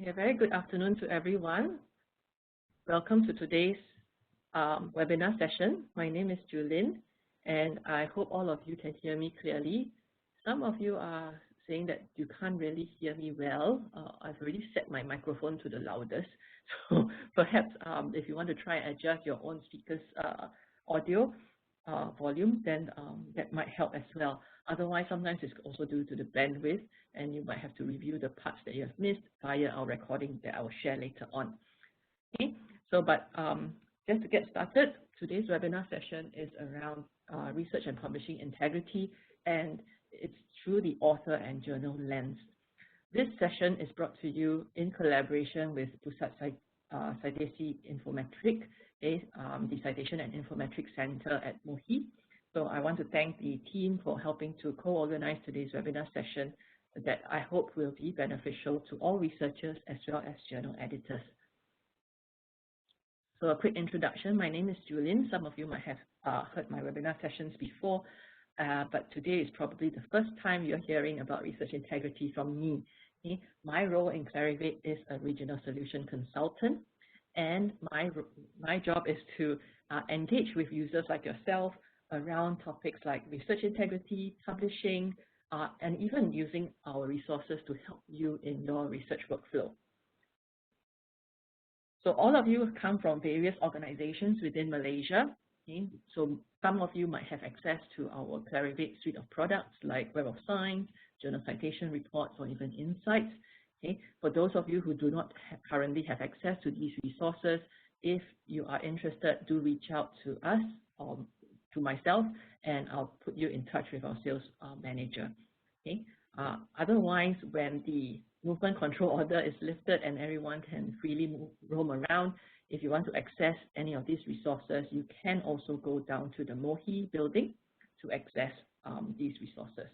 A very good afternoon to everyone. Welcome to today's webinar session. My name is Julin, and I hope all of you can hear me clearly. Some of you are saying that you can't really hear me well. I've already set my microphone to the loudest, so perhaps if you want to try and adjust your own speaker's audio volume, then that might help as well. Otherwise, sometimes it's also due to the bandwidth, and you might have to review the parts that you have missed via our recording that I will share later on. Okay, so just to get started, today's webinar session is around research and publishing integrity, and it's through the author and journal lens. This session is brought to you in collaboration with Pusat Citation Infometric, the Citation and Infometric Center at MOHE. So I want to thank the team for helping to co-organize today's webinar session that I hope will be beneficial to all researchers as well as journal editors. So a quick introduction, my name is Julin. Some of you might have heard my webinar sessions before, but today is probably the first time you're hearing about research integrity from me. Okay? My role in Clarivate is a regional solution consultant, and my job is to engage with users like yourself around topics like research integrity, publishing, and even using our resources to help you in your research workflow. So all of you come from various organizations within Malaysia. Okay? So some of you might have access to our Clarivate suite of products like Web of Science, Journal Citation Reports, or even Insights. Okay? For those of you who do not currently have access to these resources, if you are interested, do reach out to us or to myself, and I'll put you in touch with our sales manager. Okay? Otherwise, when the movement control order is lifted and everyone can freely roam around, if you want to access any of these resources, you can also go down to the MOHE building to access these resources.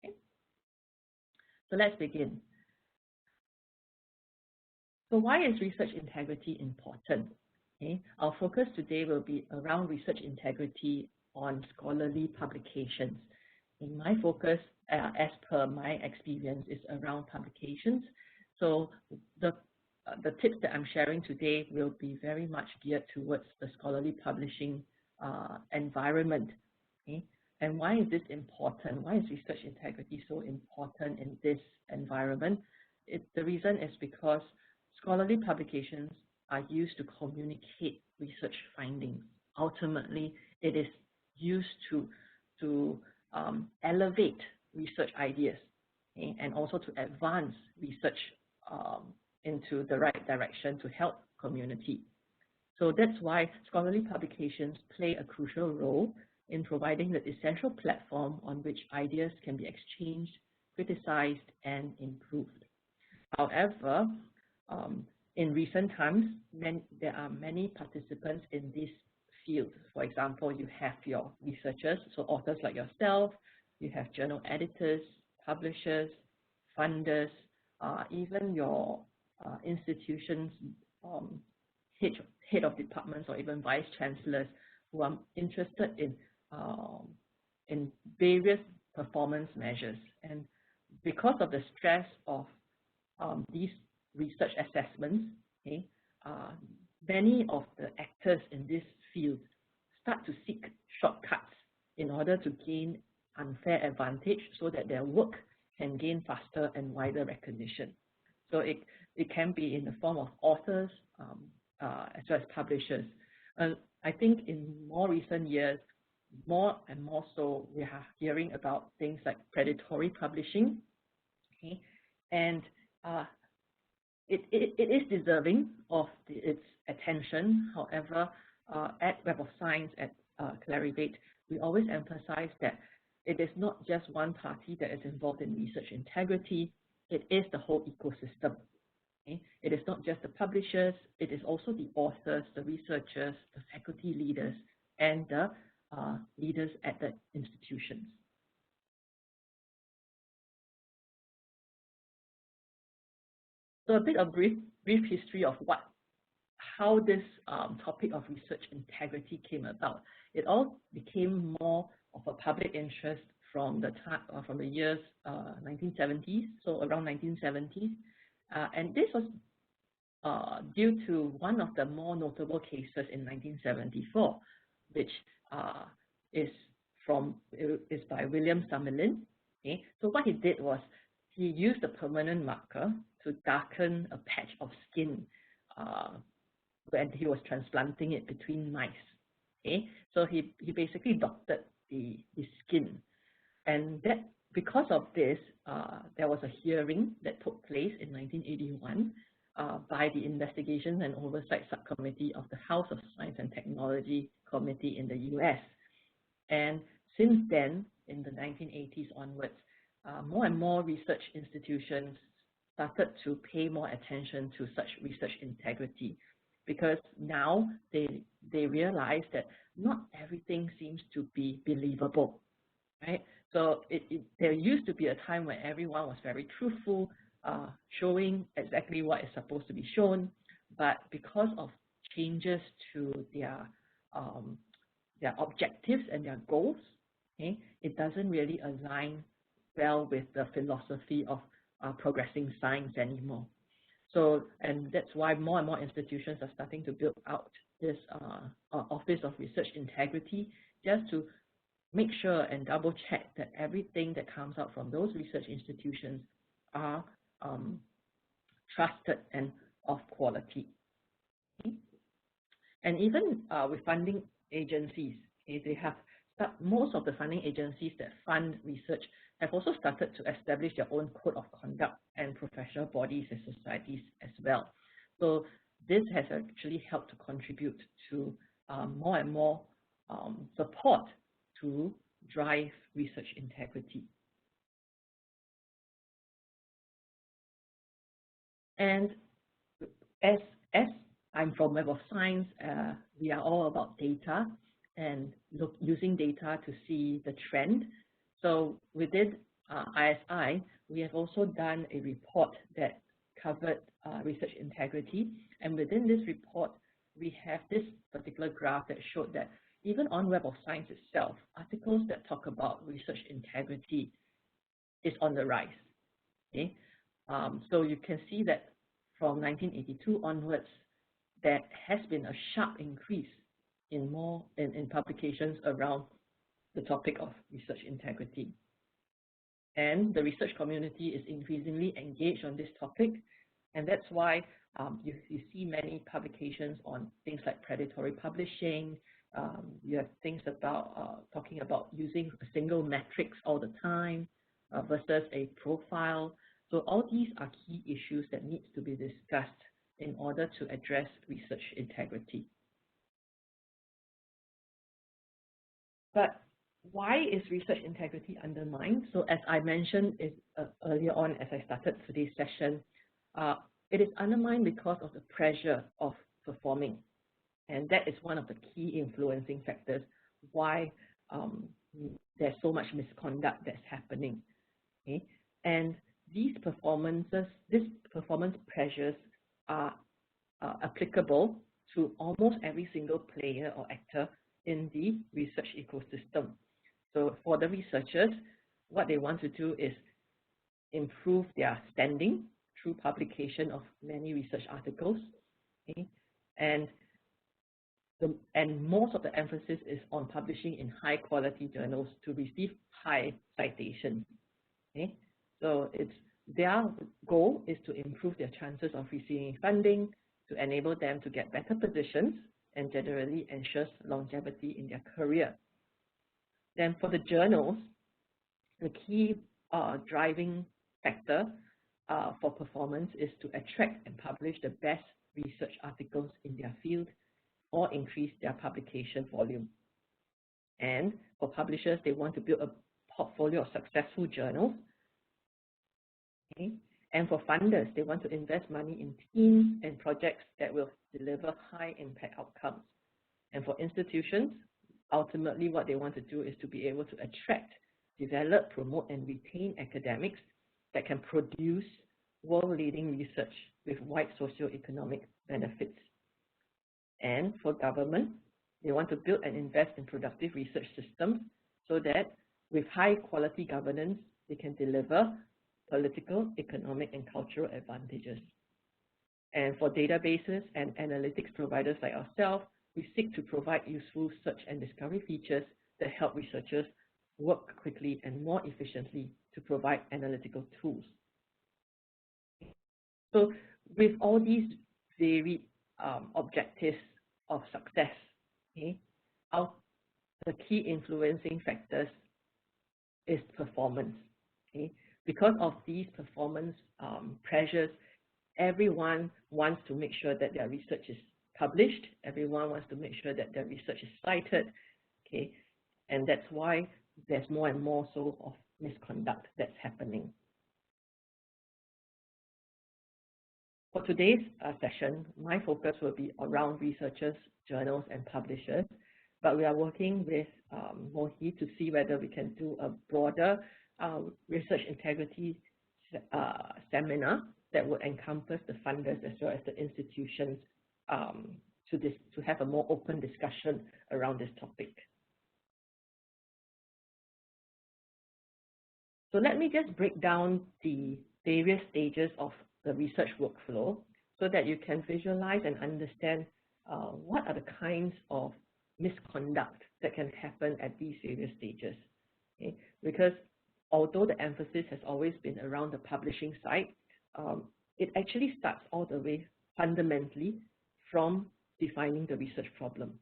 Okay? So let's begin. So why is research integrity important? Okay? Our focus today will be around research integrity on scholarly publications. And my focus, as per my experience, is around publications. So the tips that I'm sharing today will be very much geared towards the scholarly publishing environment. Okay? And why is this important? Why is research integrity so important in this environment? The reason is because scholarly publications are used to communicate research findings. Ultimately, it is used to elevate research ideas, okay, and also to advance research into the right direction to help community. So that's why scholarly publications play a crucial role in providing the essential platform on which ideas can be exchanged, criticized, and improved. However, in recent times, there are many participants in this field. For example, you have your researchers, so authors like yourself, you have journal editors, publishers, funders, even your institutions, head of departments, or even vice chancellors who are interested in various performance measures. And because of the stress of these research assessments, okay, many of the actors in this field start to seek shortcuts in order to gain unfair advantage so that their work can gain faster and wider recognition. So it can be in the form of authors as well as publishers. I think in more recent years, more and more so, we are hearing about things like predatory publishing, okay? And it is deserving of its attention. However, at Web of Science, at Clarivate, we always emphasize that it is not just one party that is involved in research integrity, it is the whole ecosystem. Okay? It is not just the publishers, it is also the authors, the researchers, the faculty leaders, and the leaders at the institutions. So a bit of brief history of how this topic of research integrity came about. It all became more of a public interest from the years 1970s, so around 1970s, And this was due to one of the more notable cases in 1974, which is by William Summerlin. Okay, so what he did was he used a permanent marker to darken a patch of skin when he was transplanting it between mice. Okay, so he basically doctored the skin, and that because of this, there was a hearing that took place in 1981 by the Investigations and Oversight Subcommittee of the House of Science and Technology Committee in the US. And since then, in the 1980s onwards, more and more research institutions started to pay more attention to such research integrity, because now they realize that not everything seems to be believable, right? So there used to be a time when everyone was very truthful, showing exactly what is supposed to be shown, but because of changes to their objectives and their goals, okay, it doesn't really align well with the philosophy of progressing science anymore. So, and that's why more and more institutions are starting to build out this Office of Research Integrity, just to make sure and double check that everything that comes out from those research institutions are trusted and of quality. Okay? And even with funding agencies, okay, they have most of the funding agencies that fund research have also started to establish their own code of conduct and professional bodies and societies as well. So this has actually helped to contribute to more and more support to drive research integrity. And as I'm from Web of Science, we are all about data and using data to see the trend. So within ISI, we have also done a report that covered research integrity. And within this report, we have this particular graph that showed that even on Web of Science itself, articles that talk about research integrity is on the rise. Okay? So you can see that from 1982 onwards, there has been a sharp increase in publications around the topic of research integrity. And the research community is increasingly engaged on this topic, and that's why you see many publications on things like predatory publishing. You have things about talking about using a single metrics all the time versus a profile. So all these are key issues that need to be discussed in order to address research integrity. But why is research integrity undermined? So as I mentioned earlier on as I started today's session, it is undermined because of the pressure of performing. And that is one of the key influencing factors why there's so much misconduct that's happening. Okay? And these performance pressures are applicable to almost every single player or actor in the research ecosystem. So for the researchers, what they want to do is improve their standing through publication of many research articles. Okay? And most of the emphasis is on publishing in high quality journals to receive high citations. Okay? So their goal is to improve their chances of receiving funding, to enable them to get better positions, and generally ensures longevity in their career. Then for the journals, the key driving factor for performance is to attract and publish the best research articles in their field or increase their publication volume. And for publishers, they want to build a portfolio of successful journals. Okay? And for funders, they want to invest money in teams and projects that will deliver high impact outcomes. And for institutions, ultimately what they want to do is to be able to attract, develop, promote, and retain academics that can produce world-leading research with wide socioeconomic benefits. And for government, they want to build and invest in productive research systems so that with high quality governance, they can deliver political, economic, and cultural advantages. And for databases and analytics providers like ourselves, we seek to provide useful search and discovery features that help researchers work quickly and more efficiently to provide analytical tools. So with all these varied objectives of success, okay, the key influencing factors is performance. Okay? Because of these performance pressures, everyone wants to make sure that their research is published. Everyone wants to make sure that their research is cited. Okay? And that's why there's more and more so of misconduct that's happening. For today's session, my focus will be around researchers, journals, and publishers, but we are working with MOHE to see whether we can do a broader research integrity seminar that would encompass the funders as well as the institutions to have a more open discussion around this topic. So let me just break down the various stages of the research workflow so that you can visualize and understand what are the kinds of misconduct that can happen at these various stages. Okay? Because although the emphasis has always been around the publishing side, it actually starts all the way fundamentally from defining the research problem.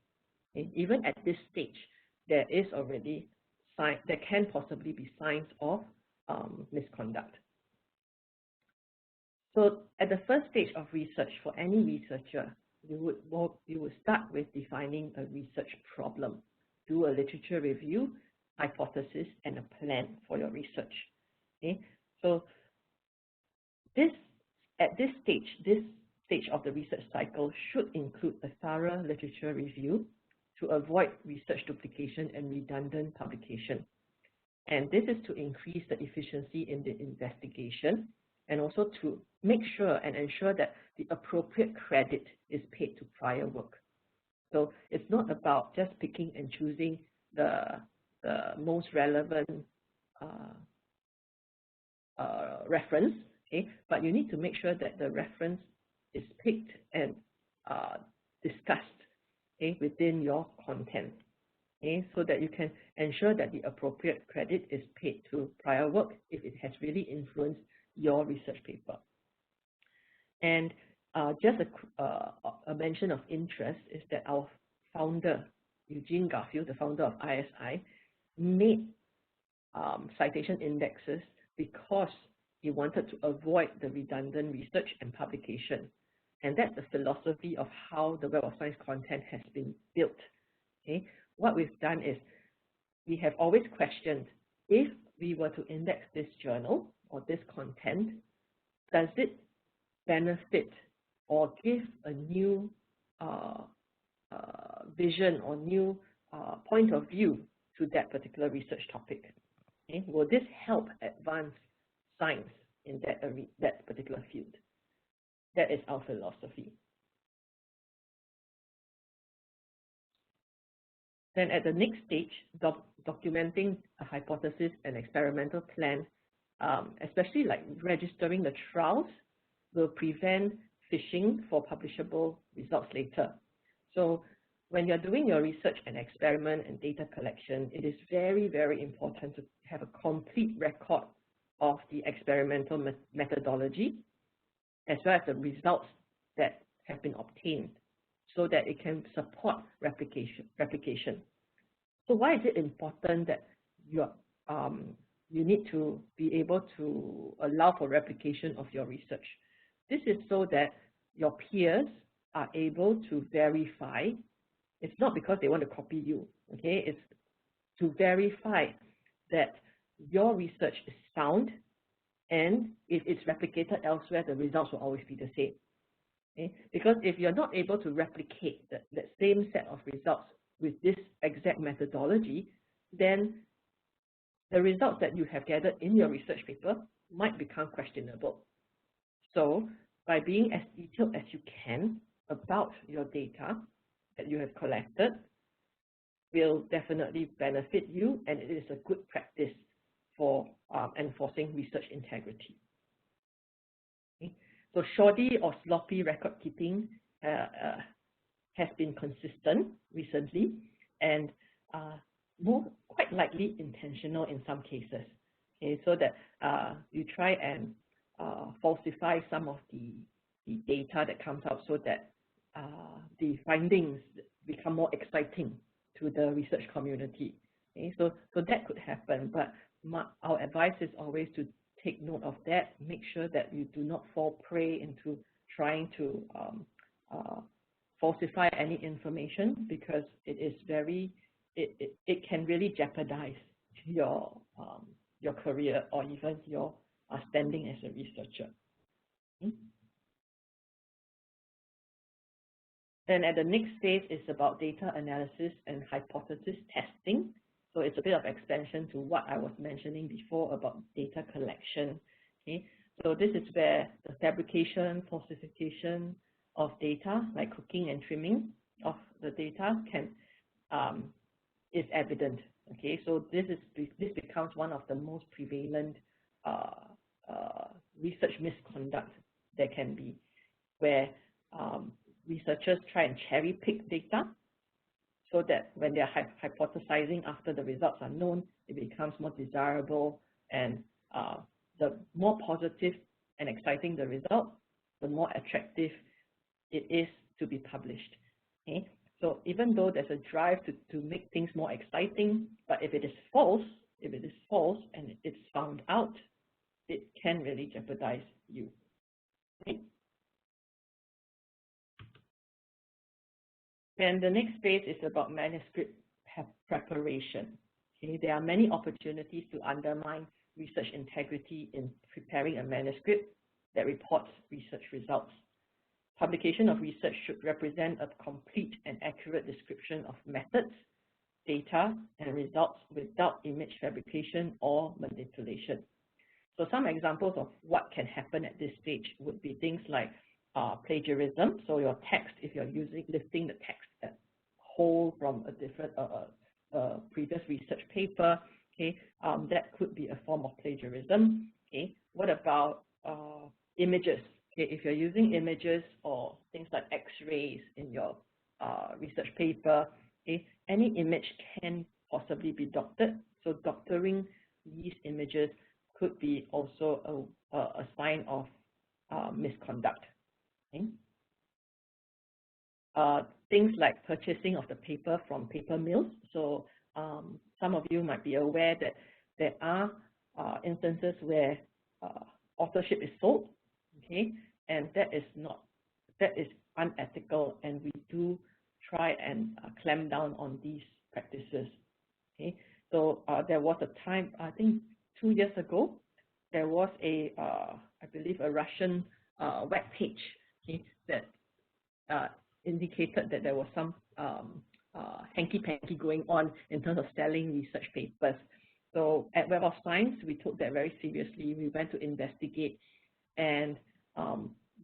Okay? Even at this stage, there is already there can possibly be signs of misconduct. So at the first stage of research, for any researcher, you would start with defining a research problem, do a literature review, hypothesis, and a plan for your research. Okay? So at this stage of the research cycle should include a thorough literature review to avoid research duplication and redundant publication. And this is to increase the efficiency in the investigation and also to make sure and ensure that the appropriate credit is paid to prior work. So it's not about just picking and choosing the most relevant reference, okay? But you need to make sure that the reference is picked and discussed, okay, within your content. Okay, so that you can ensure that the appropriate credit is paid to prior work if it has really influenced your research paper. And just a mention of interest is that our founder, Eugene Garfield, the founder of ISI, made citation indexes because he wanted to avoid the redundant research and publication. And that's the philosophy of how the Web of Science content has been built. Okay? What we've done is we have always questioned, if we were to index this journal or this content, does it benefit or give a new vision or new point of view to that particular research topic? Okay? Will this help advance science in that particular field? That is our philosophy. Then at the next stage, documenting a hypothesis and experimental plan, especially like registering the trials, will prevent fishing for publishable results later. So when you're doing your research and experiment and data collection, it is very, very important to have a complete record of the experimental methodology, as well as the results that have been obtained, so that it can support replication. So why is it important that you need to be able to allow for replication of your research? This is so that your peers are able to verify. It's not because they want to copy you, okay? It's to verify that your research is sound, and if it's replicated elsewhere, the results will always be the same. Okay? Because if you're not able to replicate that same set of results with this exact methodology, then the results that you have gathered in your research paper might become questionable. So by being as detailed as you can about your data that you have collected will definitely benefit you, and it is a good practice for enforcing research integrity. Okay? So shoddy or sloppy record keeping has been consistent recently, and quite likely intentional in some cases. Okay, so that you try and falsify some of the data that comes out so that the findings become more exciting to the research community. Okay, so that could happen, but our advice is always to take note of that. Make sure that you do not fall prey into trying to falsify any information, because it can really jeopardize your career or even your standing as a researcher. Okay. Then at the next phase is about data analysis and hypothesis testing. So it's a bit of extension to what I was mentioning before about data collection. Okay. So this is where the fabrication, falsification of data, like cooking and trimming of the data, is evident. Okay, so this becomes one of the most prevalent research misconduct there can be, where researchers try and cherry pick data so that when they're hypothesizing after the results are known, it becomes more desirable, and the more positive and exciting the result, the more attractive it is to be published. Okay? So even though there's a drive to make things more exciting, but if it is false and it's found out, it can really jeopardize you. Okay? And the next phase is about manuscript preparation. Okay? There are many opportunities to undermine research integrity in preparing a manuscript that reports research results. Publication of research should represent a complete and accurate description of methods, data, and results without image fabrication or manipulation. So some examples of what can happen at this stage would be things like plagiarism. So your text, if you're lifting the text at whole from a different previous research paper, okay, that could be a form of plagiarism. Okay, what about images? Okay, if you're using images or things like X-rays in your research paper, okay, any image can possibly be doctored. So doctoring these images could be also a sign of misconduct. Okay. Things like purchasing of the paper from paper mills. So some of you might be aware that there are instances where authorship is sold. Okay, and that is unethical, and we do try and clamp down on these practices. Okay, so there was a time, I think 2 years ago, there was I believe a Russian web page, okay, that indicated that there was some hanky-panky going on in terms of selling research papers. So at Web of Science, we took that very seriously. We went to investigate, and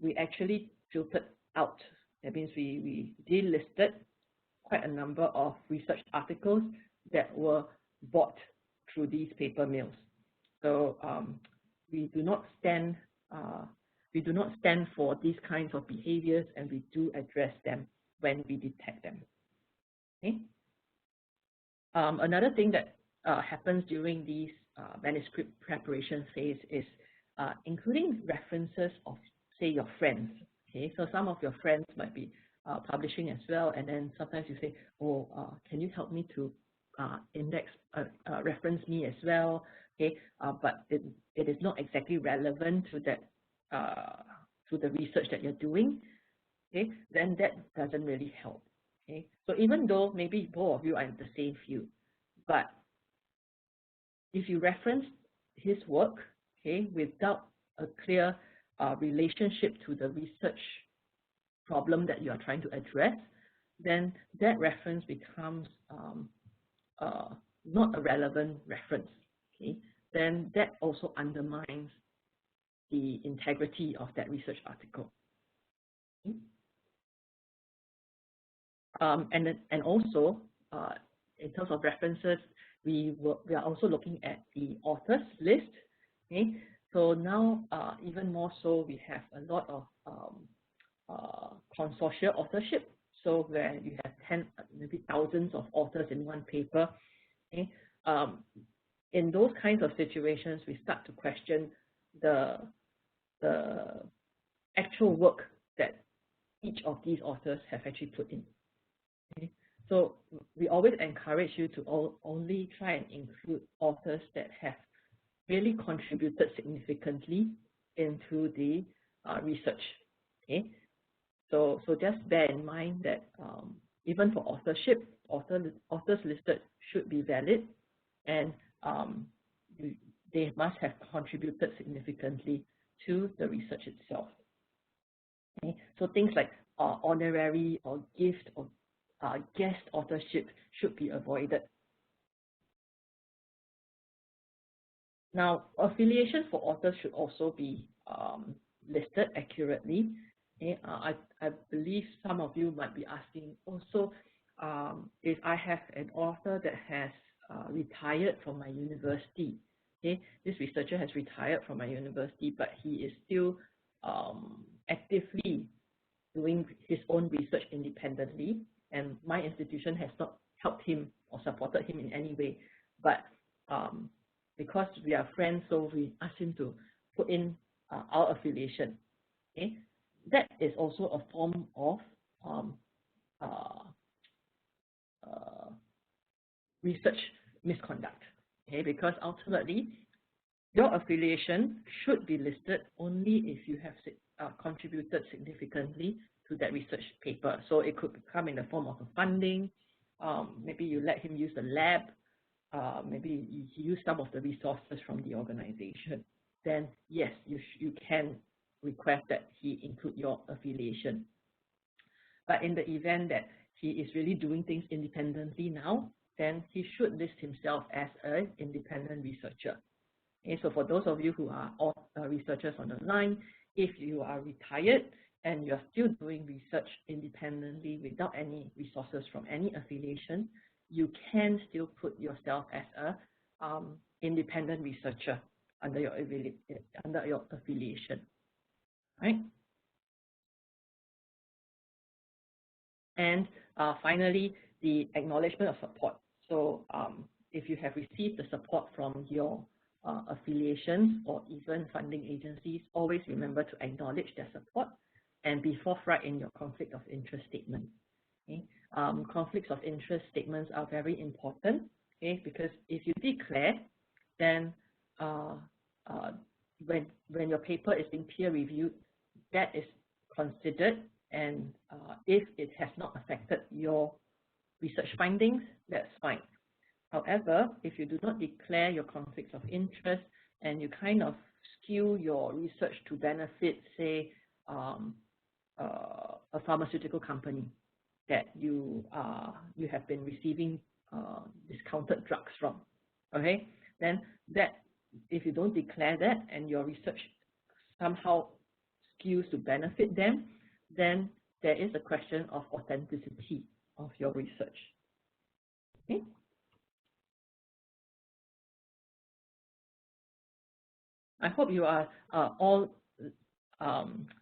we actually filtered out. That means we delisted quite a number of research articles that were bought through these paper mills. So we do not stand for these kinds of behaviors, and we do address them when we detect them. Okay. Another thing that happens during these manuscript preparation phase is including references of, say, your friends. Okay, so some of your friends might be publishing as well, and then sometimes you say, oh, can you help me to index, reference me as well? Okay, but it is not exactly relevant to that to the research that you're doing. Okay, then that doesn't really help. Okay, so even though maybe both of you are in the same field, but if you reference his work, okay, without a clear relationship to the research problem that you are trying to address, then that reference becomes not a relevant reference. Okay, then that also undermines the integrity of that research article. Okay. And also, in terms of references, we are also looking at the authors list. Okay, so now even more so, we have a lot of consortia authorship. So where you have maybe thousands of authors in one paper. Okay, in those kinds of situations, we start to question the actual work that each of these authors have actually put in. Okay? So we always encourage you to only try and include authors that have really contributed significantly into the research. Okay, so just bear in mind that even for authorship, authors listed should be valid, and they must have contributed significantly to the research itself. Okay, so things like honorary or gift or guest authorship should be avoided. Now, affiliations for authors should also be listed accurately. Okay, I believe some of you might be asking also, if I have an author that has retired from my university, okay, this researcher has retired from my university, but he is still actively doing his own research independently, and my institution has not helped him or supported him in any way, but because we are friends, so we ask him to put in our affiliation. Okay, that is also a form of research misconduct. Okay, because ultimately your affiliation should be listed only if you have contributed significantly to that research paper. So it could come in the form of a funding. Maybe you let him use the lab. Maybe you use some of the resources from the organization. Then yes, you can request that he include your affiliation. But in the event that he is really doing things independently now, then he should list himself as an independent researcher. Okay, so for those of you who are researchers on the line, if you are retired and you're still doing research independently without any resources from any affiliation, you can still put yourself as a independent researcher under your affiliation, right? And finally, the acknowledgement of support. So if you have received the support from your affiliations or even funding agencies, always remember to acknowledge their support and be forthright in your conflict of interest statement. Okay? Conflicts of interest statements are very important, okay? Because if you declare, then when your paper is being peer reviewed, that is considered, and if it has not affected your research findings, that's fine. However, if you do not declare your conflicts of interest and you kind of skew your research to benefit, say, a pharmaceutical company that you have been receiving discounted drugs from, okay, then that, if you don't declare that and your research somehow skews to benefit them, then there is a question of authenticity of your research. Okay. I hope you are all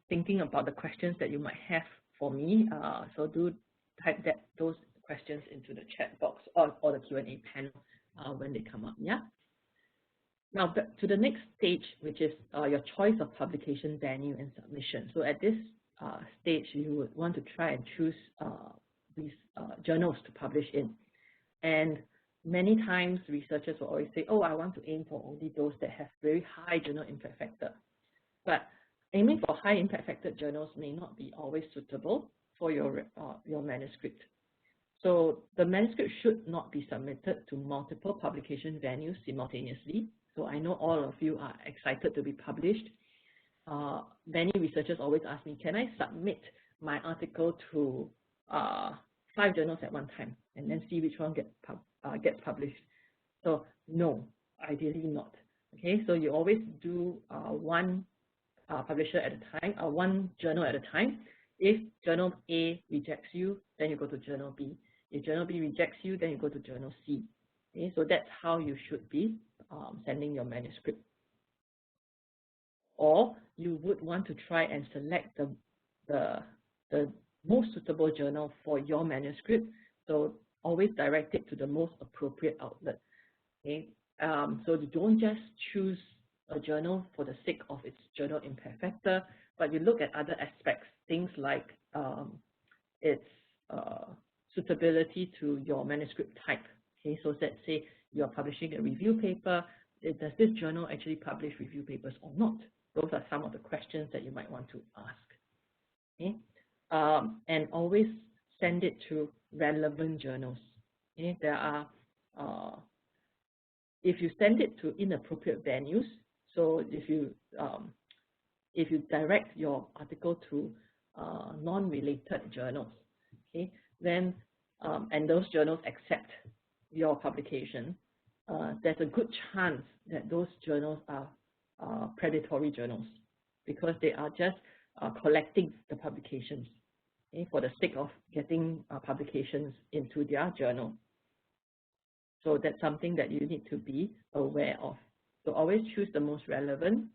thinking about the questions that you might have for me. So do type those questions into the chat box or the Q&A panel when they come up. Yeah. Now back to the next stage, which is your choice of publication venue and submission. So at this stage, you would want to try and choose these journals to publish in. And many times researchers will always say, oh, I want to aim for only those that have very high journal impact factor. But aiming for high impact factor journals may not be always suitable for your manuscript. So the manuscript should not be submitted to multiple publication venues simultaneously. So I know all of you are excited to be published. Many researchers always ask me, can I submit my article to 5 journals at one time and then see which one gets published? So no, ideally not. Okay, so you always do one publisher at a time, one journal at a time. If journal A rejects you, then you go to journal B. If journal B rejects you, then you go to journal C. Okay, so that's how you should be sending your manuscript. or you would want to try and select the most suitable journal for your manuscript. So always direct it to the most appropriate outlet. Okay, so you don't just choose a journal for the sake of its journal imperfecta, but you look at other aspects, things like its suitability to your manuscript type. Okay, so let's say you're publishing a review paper. Does this journal actually publish review papers or not? Those are some of the questions that you might want to ask. Okay, and always send it to relevant journals. Okay, there are if you send it to inappropriate venues, so if you direct your article to non-related journals, okay, then and those journals accept your publication, there's a good chance that those journals are predatory journals, because they are just collecting the publications, okay, for the sake of getting publications into their journal. So that's something that you need to be aware of. So always choose the most relevant,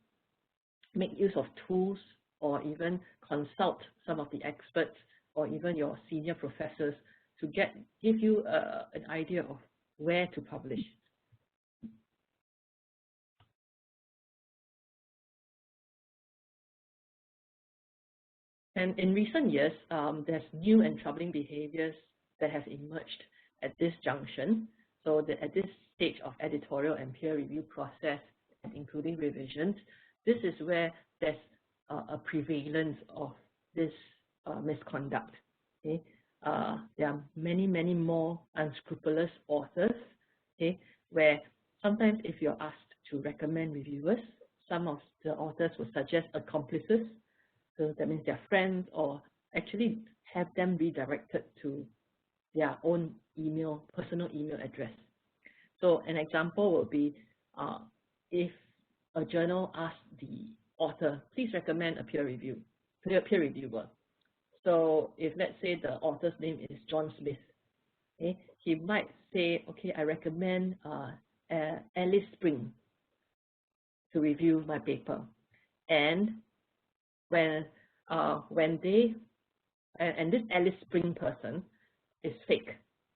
make use of tools, or even consult some of the experts or even your senior professors to give you an idea of where to publish. And in recent years, there's new and troubling behaviors that have emerged at this junction. So at this stage of editorial and peer review process, including revisions, this is where there's a prevalence of this misconduct. Okay? There are many, many more unscrupulous authors, okay, where sometimes if you're asked to recommend reviewers, some of the authors will suggest accomplices. So that means they're friends, or actually have them redirected to their own email, personal email address. So an example would be if a journal asks the author, please recommend a peer reviewer. So if let's say the author's name is John Smith, okay, he might say, okay, I recommend Alice Spring to review my paper. And when this Alice Spring person is fake,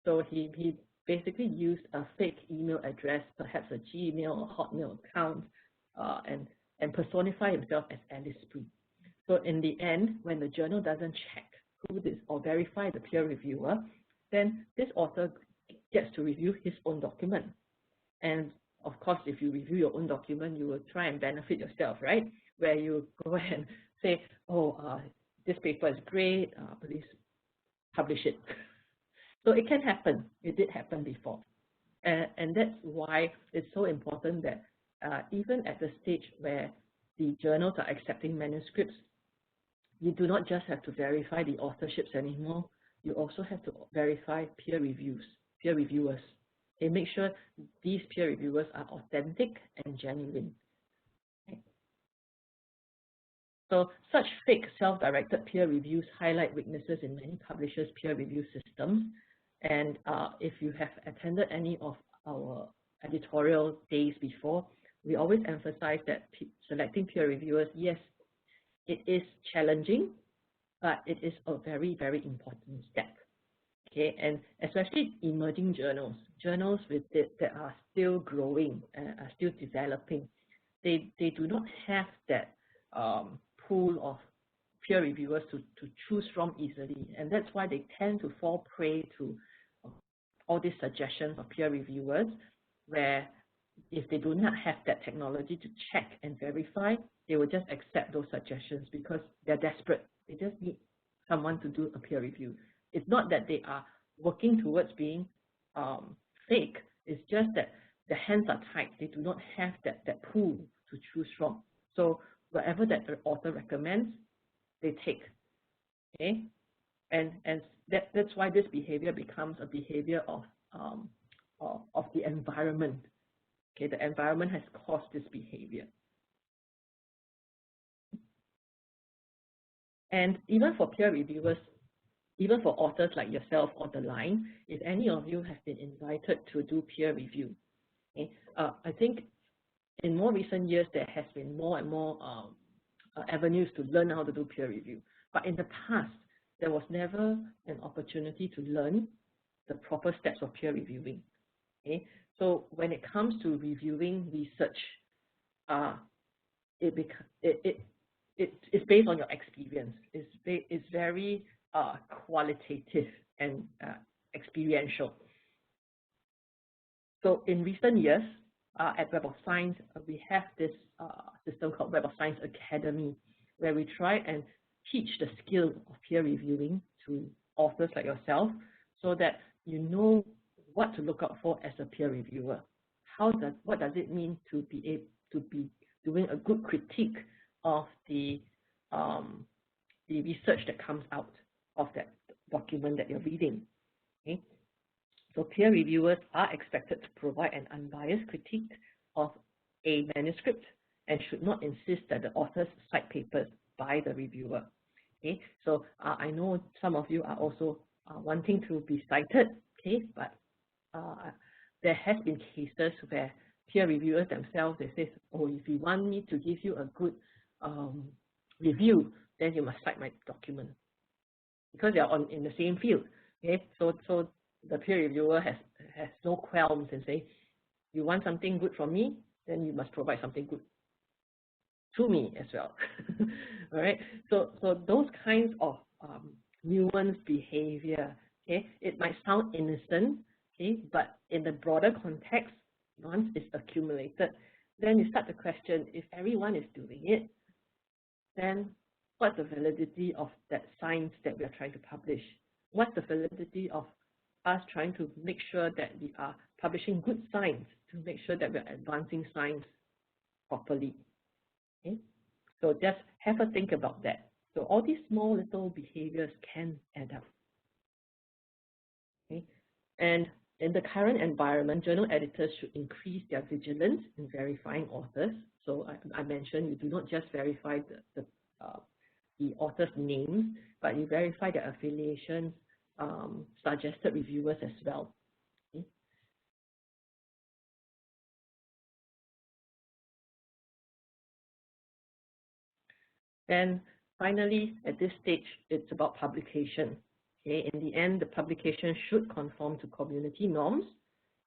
so he basically used a fake email address, perhaps a Gmail or Hotmail account, and personify himself as Alice Spring. So in the end, when the journal doesn't check who this or verify the peer reviewer, then this author gets to review his own document. And of course, if you review your own document, you will try and benefit yourself, right? Where you go and say, oh, this paper is great, please publish it. So it can happen. It did happen before. And that's why it's so important that even at the stage where the journals are accepting manuscripts, you do not just have to verify the authorships anymore. You also have to verify peer reviewers. And make sure these peer reviewers are authentic and genuine. Okay. So such fake self-directed peer reviews highlight weaknesses in many publishers' peer review systems. And if you have attended any of our editorial days before, we always emphasize that selecting peer reviewers, yes, it is challenging, but it is a very, very important step. Okay, and especially emerging journals that are still growing and are still developing, they do not have that pool of peer reviewers to choose from easily, and that's why they tend to fall prey to all these suggestions of peer reviewers, where if they do not have that technology to check and verify, they will just accept those suggestions because they're desperate. They just need someone to do a peer review. It's not that they are working towards being fake. It's just that the hands are tied. They do not have that pool to choose from. So whatever that the author recommends, they take. Okay, and that's why this behavior becomes a behavior of the environment. Okay, the environment has caused this behavior. And even for peer reviewers, even for authors like yourself on the line, if any of you have been invited to do peer review, okay, I think in more recent years, there has been more and more avenues to learn how to do peer review. But in the past, there was never an opportunity to learn the proper steps of peer reviewing. Okay? So when it comes to reviewing research, it's based on your experience. It's very qualitative and experiential. So in recent years, at Web of Science, we have this system called Web of Science Academy, where we try and teach the skills of peer reviewing to authors like yourself, so that you know what to look out for as a peer reviewer. What does it mean to be doing a good critique of the research that comes out of that document that you're reading? Okay? So peer reviewers are expected to provide an unbiased critique of a manuscript and should not insist that the authors cite papers by the reviewer. Okay, so I know some of you are also wanting to be cited, okay, but there has been cases where peer reviewers themselves, they say, oh, if you want me to give you a good review, then you must cite my document, because they are in the same field. Okay, so the peer reviewer has no qualms and say, you want something good from me, then you must provide something good to me as well. All right. So those kinds of nuanced behavior, okay, it might sound innocent, okay, but in the broader context, once it's accumulated, then you start to question, if everyone is doing it, then what's the validity of that science that we are trying to publish? What's the validity of us trying to make sure that we are publishing good science, to make sure that we're advancing science properly? Okay? So just have a think about that. So all these small little behaviors can add up. Okay? And in the current environment, journal editors should increase their vigilance in verifying authors. So I mentioned you do not just verify the author's names, but you verify their affiliations, suggested reviewers as well. Okay? Then finally, at this stage, it's about publication. Okay? In the end, the publication should conform to community norms,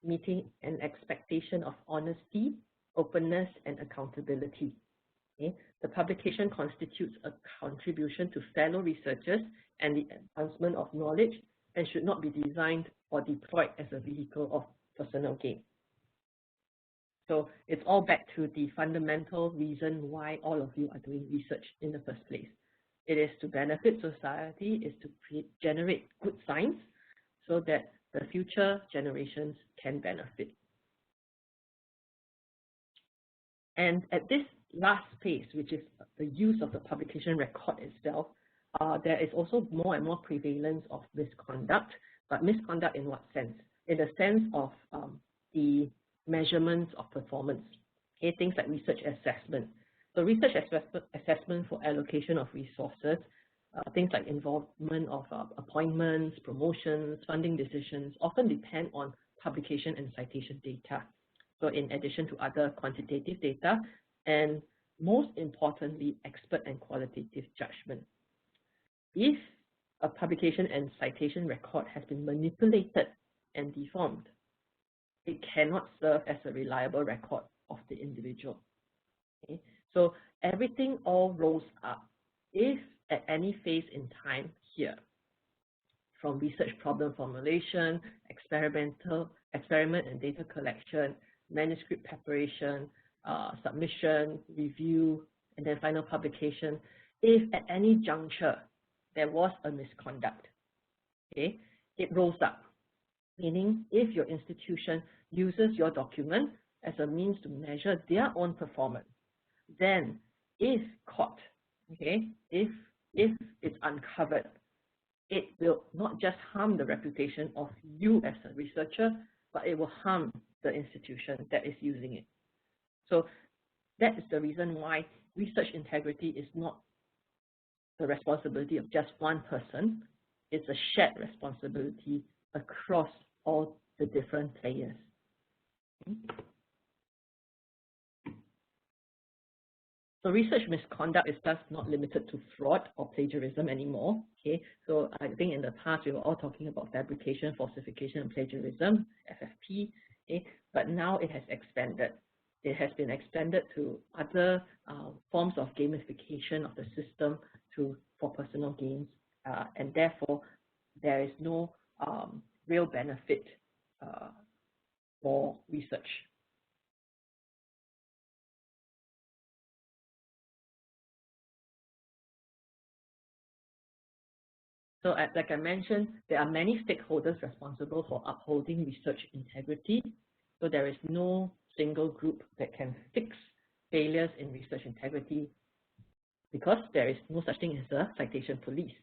meeting an expectation of honesty, openness, and accountability. Okay? The publication constitutes a contribution to fellow researchers and the advancement of knowledge, and should not be designed or deployed as a vehicle of personal gain. So it's all back to the fundamental reason why all of you are doing research in the first place. It is to benefit society, is to generate good science so that the future generations can benefit. And at this last phase, which is the use of the publication record itself, there is also more and more prevalence of misconduct. But misconduct in what sense? In the sense of the measurements of performance, okay, things like research assessment. So research assessment for allocation of resources, things like involvement of appointments, promotions, funding decisions, often depend on publication and citation data. So in addition to other quantitative data, and most importantly, expert and qualitative judgment. If a publication and citation record has been manipulated and deformed, it cannot serve as a reliable record of the individual. Okay? So everything all rolls up. If at any phase in time here, from research problem formulation, experiment and data collection, manuscript preparation, submission, review, and then final publication, if at any juncture there was a misconduct, okay, it rolls up. Meaning, if your institution uses your document as a means to measure their own performance, then if caught, okay, if it's uncovered, it will not just harm the reputation of you as a researcher, but it will harm the institution that is using it. So that is the reason why research integrity is not the responsibility of just one person. It's a shared responsibility across all the different players. So research misconduct is thus not limited to fraud or plagiarism anymore. Okay, so I think in the past we were all talking about fabrication, falsification, and plagiarism, FFP. Okay, but now it has expanded. It has been expanded to other forms of gamification of the system for personal gains, and therefore there is no real benefit for research. So like I mentioned, there are many stakeholders responsible for upholding research integrity. So there is no single group that can fix failures in research integrity because there is no such thing as a citation police.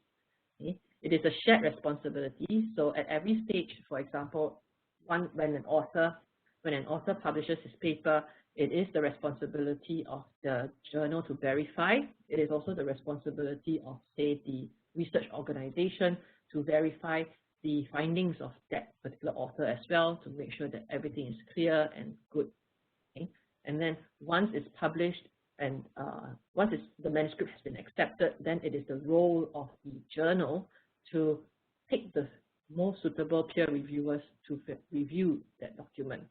Okay? It is a shared responsibility. So at every stage, for example, when an author publishes his paper, it is the responsibility of the journal to verify. It is also the responsibility of, say, the research organization to verify the findings of that particular author as well, to make sure that everything is clear and good. Okay? And then once it's published and once the manuscript has been accepted, then it is the role of the journal to pick the most suitable peer reviewers to review that document.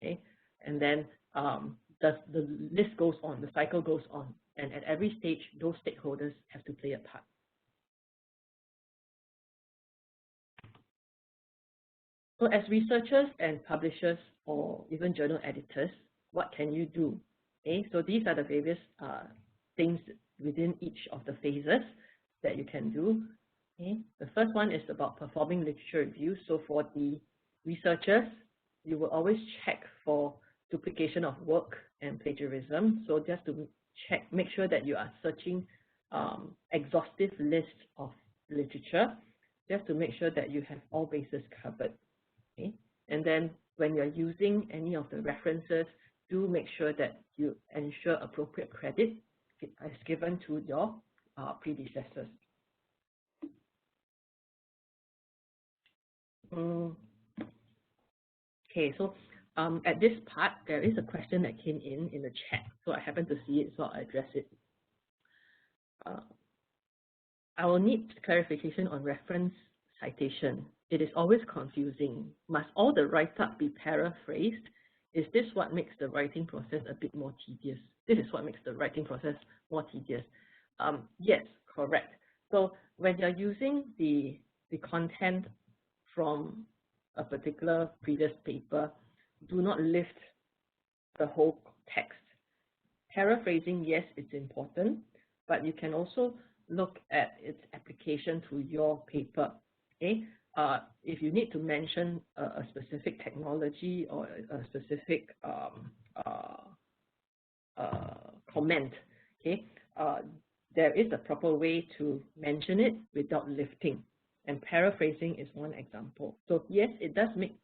Okay? And then the list goes on, the cycle goes on, and at every stage, those stakeholders have to play a part. So as researchers and publishers or even journal editors, what can you do? Okay, so these are the various things within each of the phases that you can do. Okay, the first one is about performing literature reviews. So for the researchers, you will always check for duplication of work and plagiarism. So just to make sure that you are searching exhaustive list of literature, just to make sure that you have all bases covered. Okay? And then when you're using any of the references, do make sure that you ensure appropriate credit is given to your predecessors. Okay, so at this part, there is a question that came in the chat. So I happened to see it, so I'll address it. I will need clarification on reference citation. It is always confusing. Must all the write-up be paraphrased? Is this what makes the writing process a bit more tedious? This is what makes the writing process more tedious. Yes, correct. So when you're using the content from a particular previous paper, do not lift the whole text. Paraphrasing, yes, it's important, but you can also look at its application to your paper. Okay? If you need to mention a specific technology or a specific comment, okay, there is a proper way to mention it without lifting, and paraphrasing is one example. So yes, it does make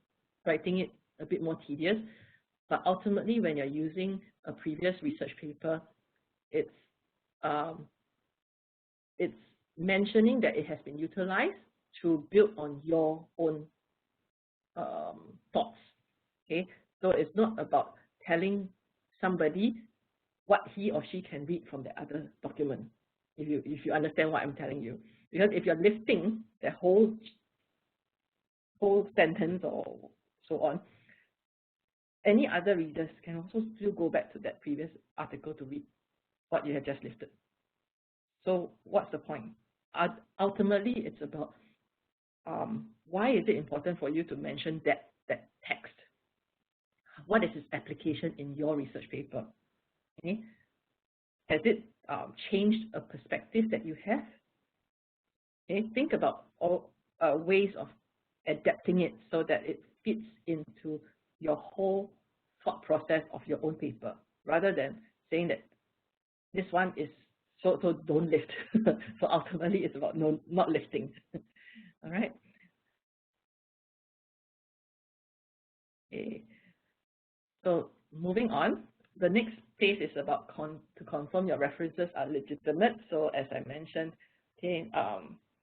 writing it a bit more tedious, but ultimately when you're using a previous research paper, it's mentioning that it has been utilized to build on your own thoughts. Okay, so it's not about telling somebody what he or she can read from the other document. If you understand what I'm telling you, because if you're lifting the whole sentence or so on, any other readers can also still go back to that previous article to read what you have just lifted. So what's the point? Ultimately, it's about why is it important for you to mention that text? What is its application in your research paper? Okay? Has it changed a perspective that you have? Okay? Think about all ways of adapting it so that it fits into your whole thought process of your own paper, rather than saying that this one is so don't lift. So ultimately, it's about not lifting. All right. Okay. So moving on, the next phase is about to confirm your references are legitimate. So as I mentioned, okay,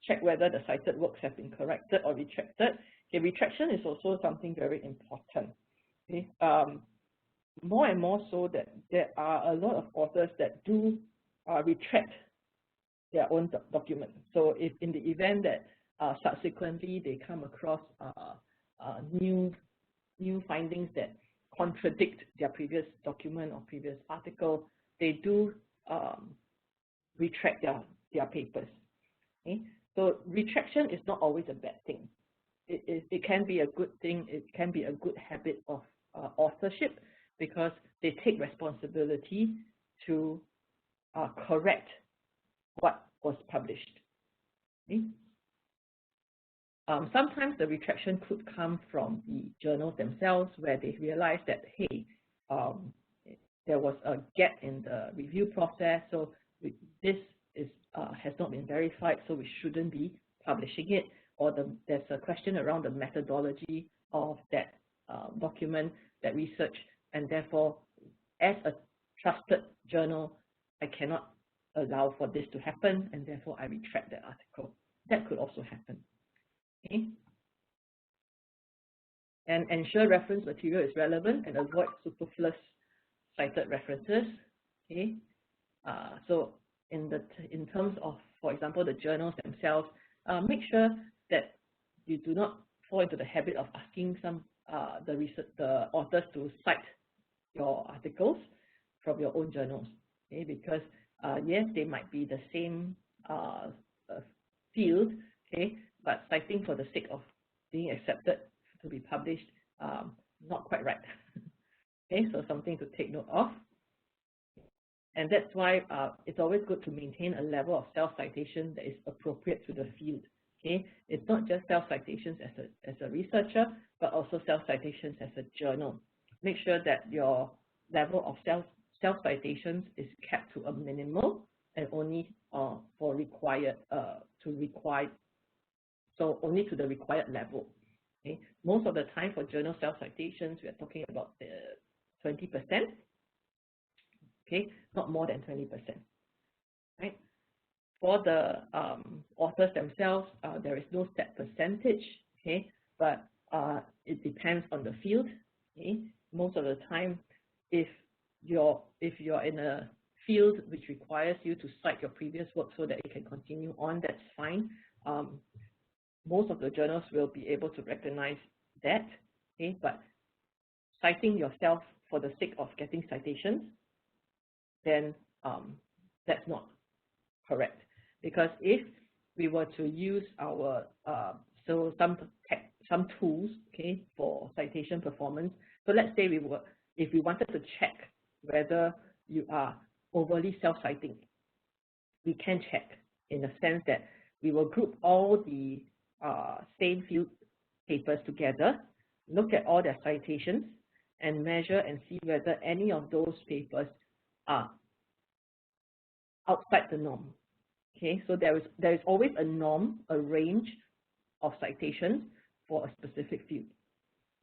check whether the cited works have been corrected or retracted. Okay, retraction is also something very important. Okay, more and more so that there are a lot of authors that do retract their own document. So if in the event that subsequently they come across new findings that contradict their previous document or previous article, they do retract their papers. Okay? So retraction is not always a bad thing. It can be a good thing. It can be a good habit of authorship, because they take responsibility to correct what was published. Okay? Sometimes the retraction could come from the journals themselves, where they realize that, hey, there was a gap in the review process, so this has not been verified, so we shouldn't be publishing it, or there's a question around the methodology of that document, that research, and therefore, as a trusted journal, I cannot allow for this to happen, and therefore I retract that article. That could also happen. Okay? And ensure reference material is relevant and avoid superfluous cited references. Okay? So in terms of, for example, the journals themselves, make sure that you do not fall into the habit of asking the authors to cite your articles from your own journals. Okay? Because yes, they might be the same field, okay, but citing for the sake of being accepted to be published, not quite right. Okay, so something to take note of. And that's why it's always good to maintain a level of self-citation that is appropriate to the field. Okay, it's not just self-citations as a researcher, but also self-citations as a journal. Make sure that your level of self-citations is kept to a minimal and only only to the required level. Okay? Most of the time for journal self-citations, we are talking about 20%. Okay, not more than 20%. Right? For the authors themselves, there is no set percentage. Okay, but it depends on the field. Okay? Most of the time, if you're in a field which requires you to cite your previous work so that it can continue on, that's fine. Most of the journals will be able to recognize that. Okay? But citing yourself for the sake of getting citations, then that's not correct. Because if we were to use our some tools, okay, for citation performance, so let's say if we wanted to check whether you are overly self-citing, we can check in the sense that we will group all the same field papers together, look at all their citations, and measure and see whether any of those papers are outside the norm. Okay, so there is always a norm, a range of citations for a specific field.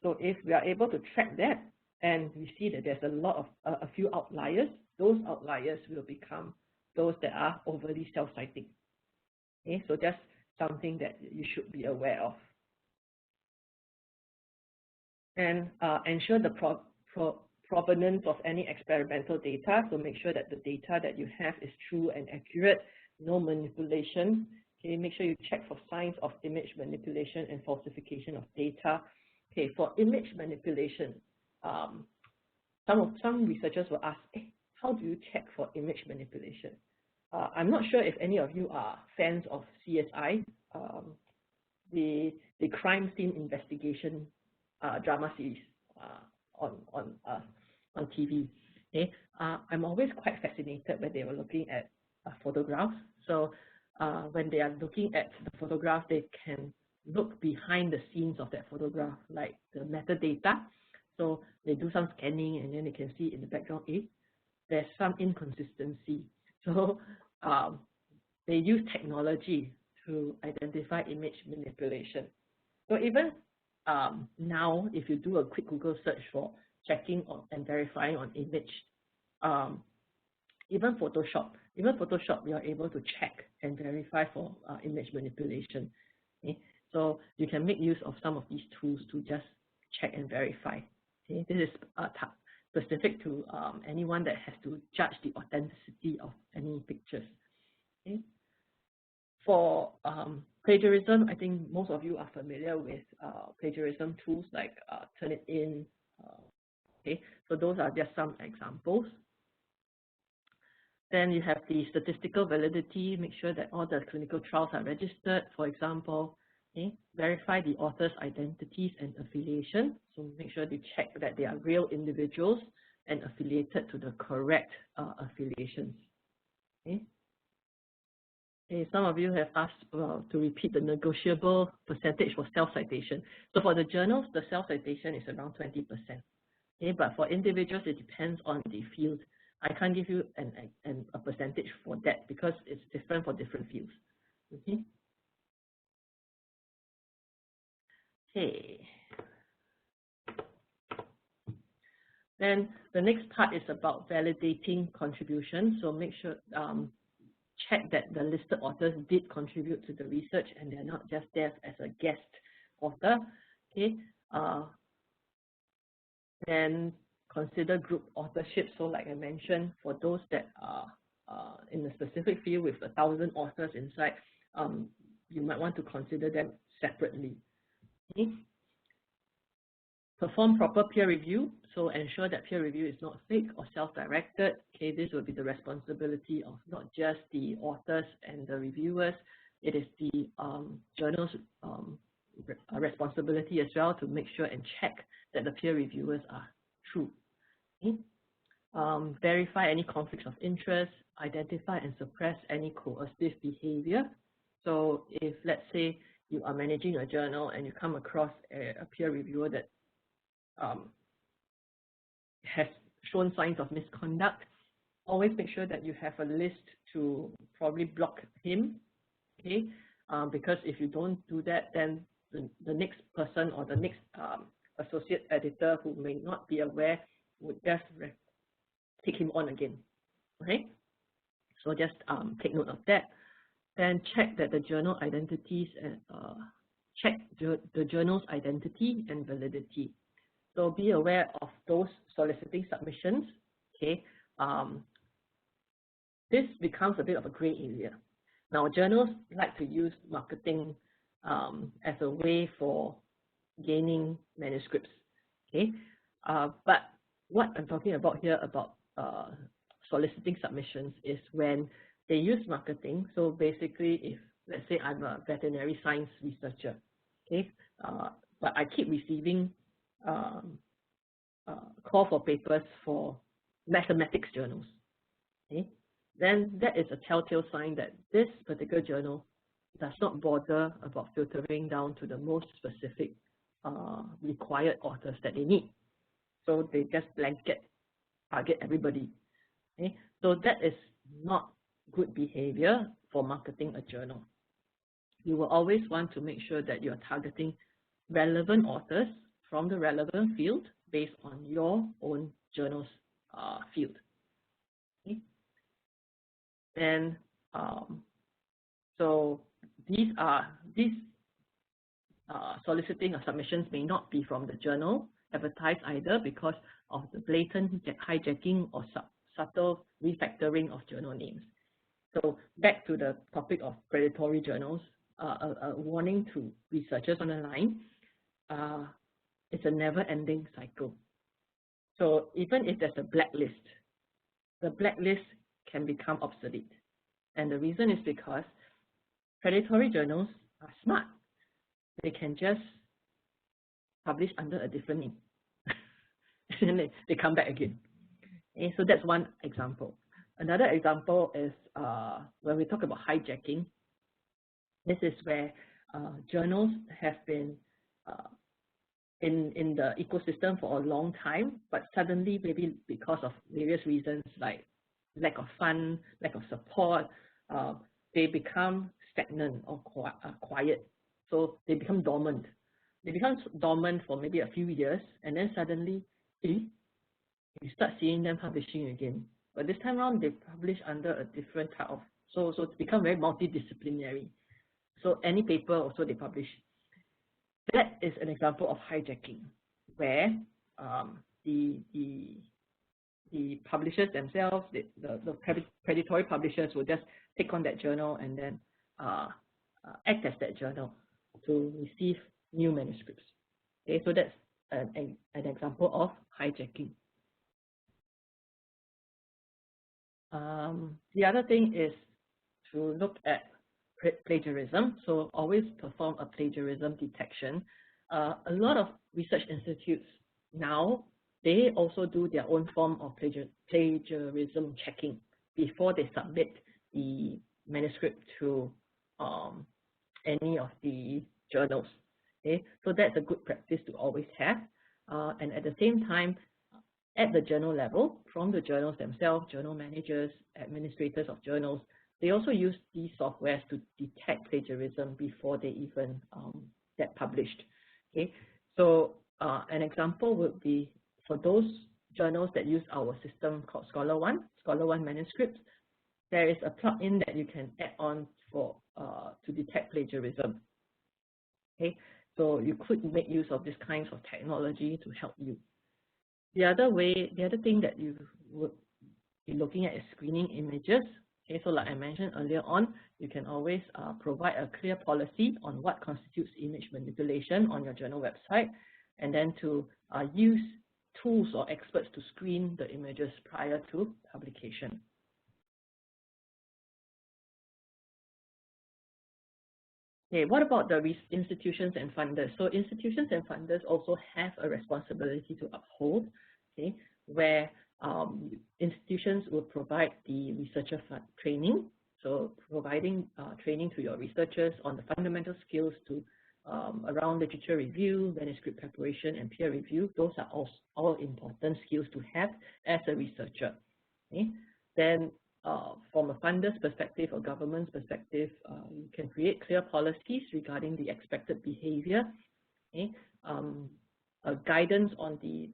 So if we are able to track that, and we see that there's a few outliers, those outliers will become those that are overly self-citing. Okay, so that's something that you should be aware of. And ensure the provenance of any experimental data. So make sure that the data that you have is true and accurate, no manipulation. Okay, make sure you check for signs of image manipulation and falsification of data. Okay, for image manipulation, some researchers will ask, how do you check for image manipulation? I'm not sure if any of you are fans of CSI, the crime scene investigation drama series on TV. Okay? I'm always quite fascinated when they were looking at photographs. So when they are looking at the photograph, they can look behind the scenes of that photograph, like the metadata. So they do some scanning, and then they can see in the background, there's some inconsistency. So they use technology to identify image manipulation. So even now, if you do a quick Google search for checking and verifying on image, even Photoshop, we are able to check and verify for image manipulation. Okay? So you can make use of some of these tools to just check and verify. Okay? This is specific to anyone that has to judge the authenticity of any pictures. Okay. For plagiarism, I think most of you are familiar with plagiarism tools like Turnitin. Okay, so those are just some examples. Then you have the statistical validity, make sure that all the clinical trials are registered, for example. Okay. Verify the author's identities and affiliation. So make sure they check that they are real individuals and affiliated to the correct affiliations. Okay. Okay, some of you have asked to repeat the negotiable percentage for self-citation. So for the journals, the self-citation is around 20%. Okay, but for individuals, it depends on the field. I can't give you a percentage for that because it's different for different fields. Okay. Okay. Then the next part is about validating contribution. So make sure, check that the listed authors did contribute to the research and they're not just there as a guest author. Okay. Then consider group authorship. So like I mentioned, for those that are in a specific field with 1,000 authors inside, you might want to consider them separately. Okay. Perform proper peer review. So ensure that peer review is not fake or self-directed. Okay, this will be the responsibility of not just the authors and the reviewers. It is the journal's responsibility as well to make sure and check that the peer reviewers are true. Okay. Verify any conflicts of interest, identify and suppress any coercive behavior. So if, let's say, you are managing a journal and you come across a peer reviewer that has shown signs of misconduct, always make sure that you have a list to probably block him. Okay, because if you don't do that, then the next person or the next associate editor who may not be aware would just take him on again. Okay, so just take note of that. Then check that the journal identities and check the journal's identity and validity. So be aware of those soliciting submissions. Okay, this becomes a bit of a gray area. Now, journals like to use marketing as a way for gaining manuscripts. Okay, but what I'm talking about here about soliciting submissions is when they use marketing. So basically, if let's say I'm a veterinary science researcher, okay, but I keep receiving call for papers for mathematics journals, okay, then that is a telltale sign that this particular journal does not bother about filtering down to the most specific required authors that they need. So they just blanket target everybody. Okay, so that is not good behavior for marketing a journal. You will always want to make sure that you're targeting relevant authors from the relevant field based on your own journal's field. Okay. And so these soliciting of submissions may not be from the journal advertised either because of the blatant hijacking or subtle refactoring of journal names. So back to the topic of predatory journals, a warning to researchers on the line, it's a never-ending cycle. So even if there's a blacklist, the blacklist can become obsolete. And the reason is because predatory journals are smart. They can just publish under a different name. And then they come back again. Okay, so that's one example. Another example is when we talk about hijacking. This is where journals have been in the ecosystem for a long time, but suddenly, maybe because of various reasons like lack of fund, lack of support, they become stagnant or quiet. So they become dormant. They become dormant for maybe a few years, and then suddenly, you start seeing them publishing again. But this time around, they publish under a different type of, so it's become very multidisciplinary. So any paper also they publish. That is an example of hijacking, where the the publishers themselves, the predatory publishers will just take on that journal and then act as that journal to receive new manuscripts. Okay, so that's an example of hijacking. The other thing is to look at plagiarism. So always perform a plagiarism detection. A lot of research institutes now, they also do their own form of plagiarism checking before they submit the manuscript to any of the journals. Okay, so that's a good practice to always have. And at the same time, at the journal level, from the journals themselves, journal managers, administrators of journals, they also use these softwares to detect plagiarism before they even get published. Okay, so an example would be for those journals that use our system called Scholar One Manuscripts, there is a plugin that you can add on for to detect plagiarism. Okay, so you could make use of this kinds of technology to help you. The other thing that you would be looking at is screening images. Okay, so like I mentioned earlier on, you can always provide a clear policy on what constitutes image manipulation on your journal website, and then to use tools or experts to screen the images prior to publication. Okay, what about the institutions and funders? So institutions and funders also have a responsibility to uphold, okay, where institutions will provide the researcher training, so providing training to your researchers on the fundamental skills to around literature review, manuscript preparation, and peer review. Those are all important skills to have as a researcher. Okay? Then from a funder's perspective or government's perspective, you can create clear policies regarding the expected behavior. Okay? A guidance on the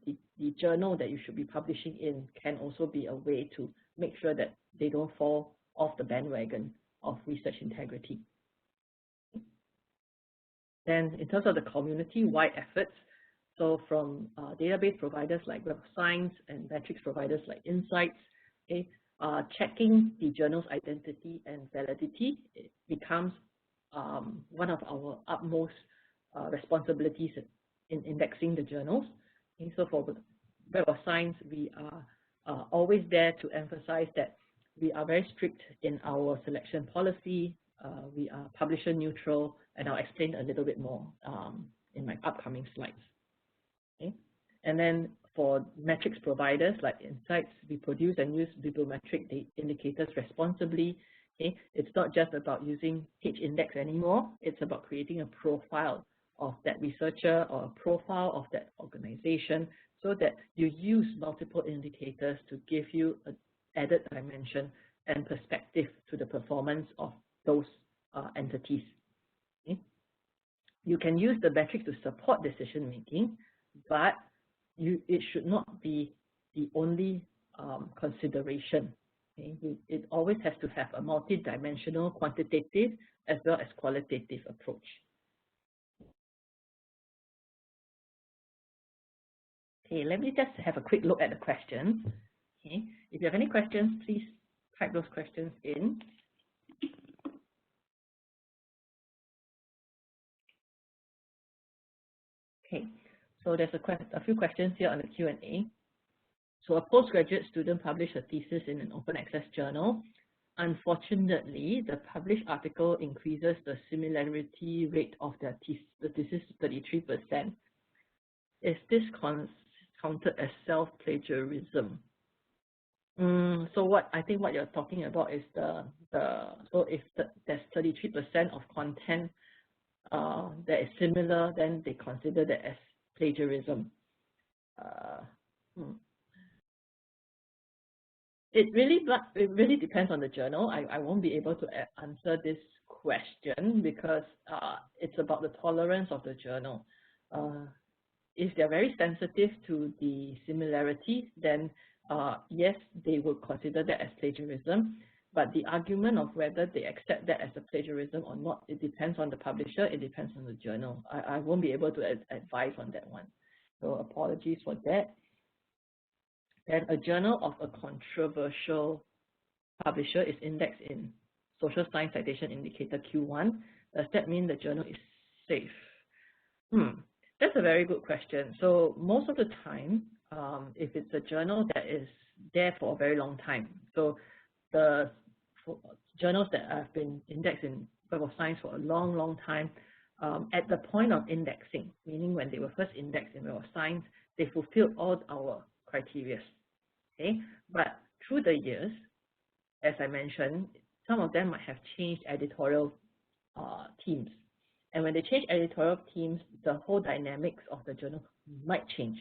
journal that you should be publishing in can also be a way to make sure that they don't fall off the bandwagon of research integrity. Then in terms of the community-wide efforts, so from database providers like Web of Science and metrics providers like Insights, okay, checking the journal's identity and validity, it becomes one of our utmost responsibilities in indexing the journals. Okay, so for Web of Science, we are always there to emphasize that we are very strict in our selection policy. We are publisher neutral, and I'll explain a little bit more in my upcoming slides. Okay? And then for metrics providers like Insights, we produce and use bibliometric indicators responsibly. Okay? It's not just about using H-index anymore. It's about creating a profile of that researcher or a profile of that organization so that you use multiple indicators to give you an added dimension and perspective to the performance of those entities. Okay? You can use the metrics to support decision making, but it should not be the only consideration. Okay? It always has to have a multi-dimensional quantitative as well as qualitative approach. Okay, let me just have a quick look at the questions. Okay, if you have any questions, please type those questions in. Okay, so there's a few questions here on the Q&A. So a postgraduate student published a thesis in an open access journal. Unfortunately, the published article increases the similarity rate of their thesis to 33%. Is this counted as self-plagiarism? So I think what you're talking about is so if there's 33% of content that is similar, then they consider that as plagiarism. It really depends on the journal. I won't be able to answer this question because it's about the tolerance of the journal. If they're very sensitive to the similarity, then yes, they would consider that as plagiarism. But the argument of whether they accept that as a plagiarism or not, it depends on the publisher, it depends on the journal. I won't be able to advise on that one. So apologies for that. then a journal of a controversial publisher is indexed in Social Science Citation Indicator Q1. Does that mean the journal is safe? That's a very good question. So most of the time, if it's a journal that is there for a very long time, so the journals that have been indexed in Web of Science for a long time, at the point of indexing, meaning when they were first indexed in Web of Science, they fulfilled all our criteria. Okay, but through the years, as I mentioned, some of them might have changed editorial teams. And when they change editorial teams, the whole dynamics of the journal might change.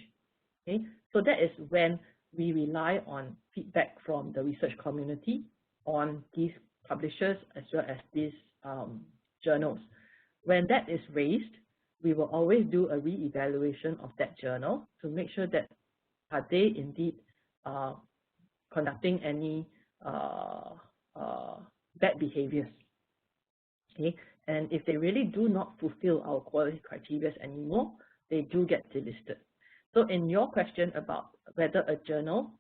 Okay, so that is when we rely on feedback from the research community on these publishers as well as these journals. When that is raised, we will always do a re-evaluation of that journal to make sure that are they indeed conducting any bad behaviors. Okay, and if they really do not fulfill our quality criteria anymore, they do get delisted. So in your question about whether a journal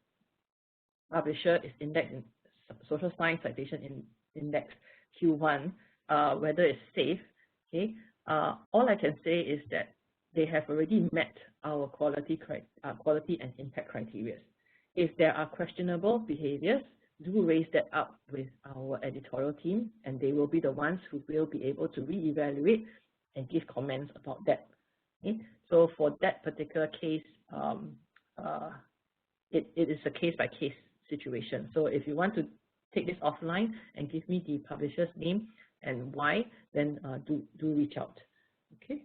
publisher is indexed in Social Science Citation Index Q1, whether it's safe, okay, all I can say is that they have already met our quality and impact criteria. If there are questionable behaviors, do raise that up with our editorial team, and they will be the ones who will be able to re-evaluate and give comments about that. Okay? So for that particular case, it is a case-by-case situation. So if you want to take this offline and give me the publisher's name and why, then do reach out. Okay.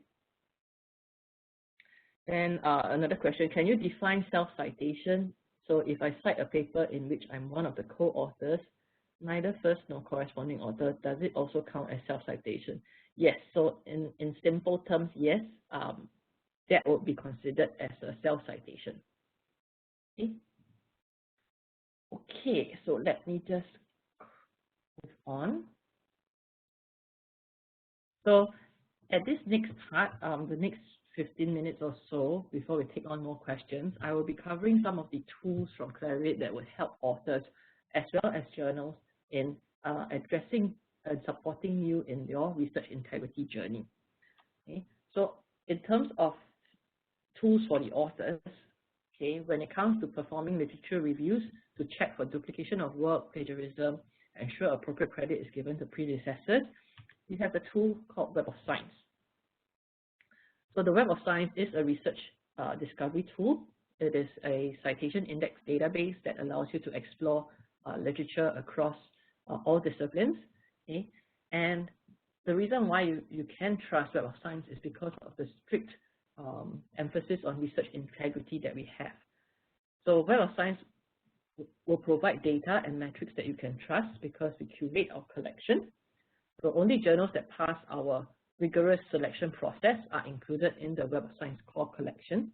Then another question, can you define self-citation? So if I cite a paper in which I'm one of the co-authors, neither first nor corresponding author, does it also count as self-citation? Yes, so in simple terms, yes, that would be considered as a self-citation. Okay, so let me just move on. So at this next part, the next 15 minutes or so, before we take on more questions, I will be covering some of the tools from Clarivate that will help authors as well as journals in addressing and supporting you in your research integrity journey. Okay? So in terms of tools for the authors, okay, when it comes to performing literature reviews to check for duplication of work, plagiarism, ensure appropriate credit is given to predecessors, we have a tool called Web of Science. So the Web of Science is a research discovery tool. It is a citation index database that allows you to explore literature across all disciplines. Okay? And the reason why you can trust Web of Science is because of the strict emphasis on research integrity that we have. So Web of Science will provide data and metrics that you can trust because we curate our collection. So only journals that pass our rigorous selection process are included in the Web of Science core collection.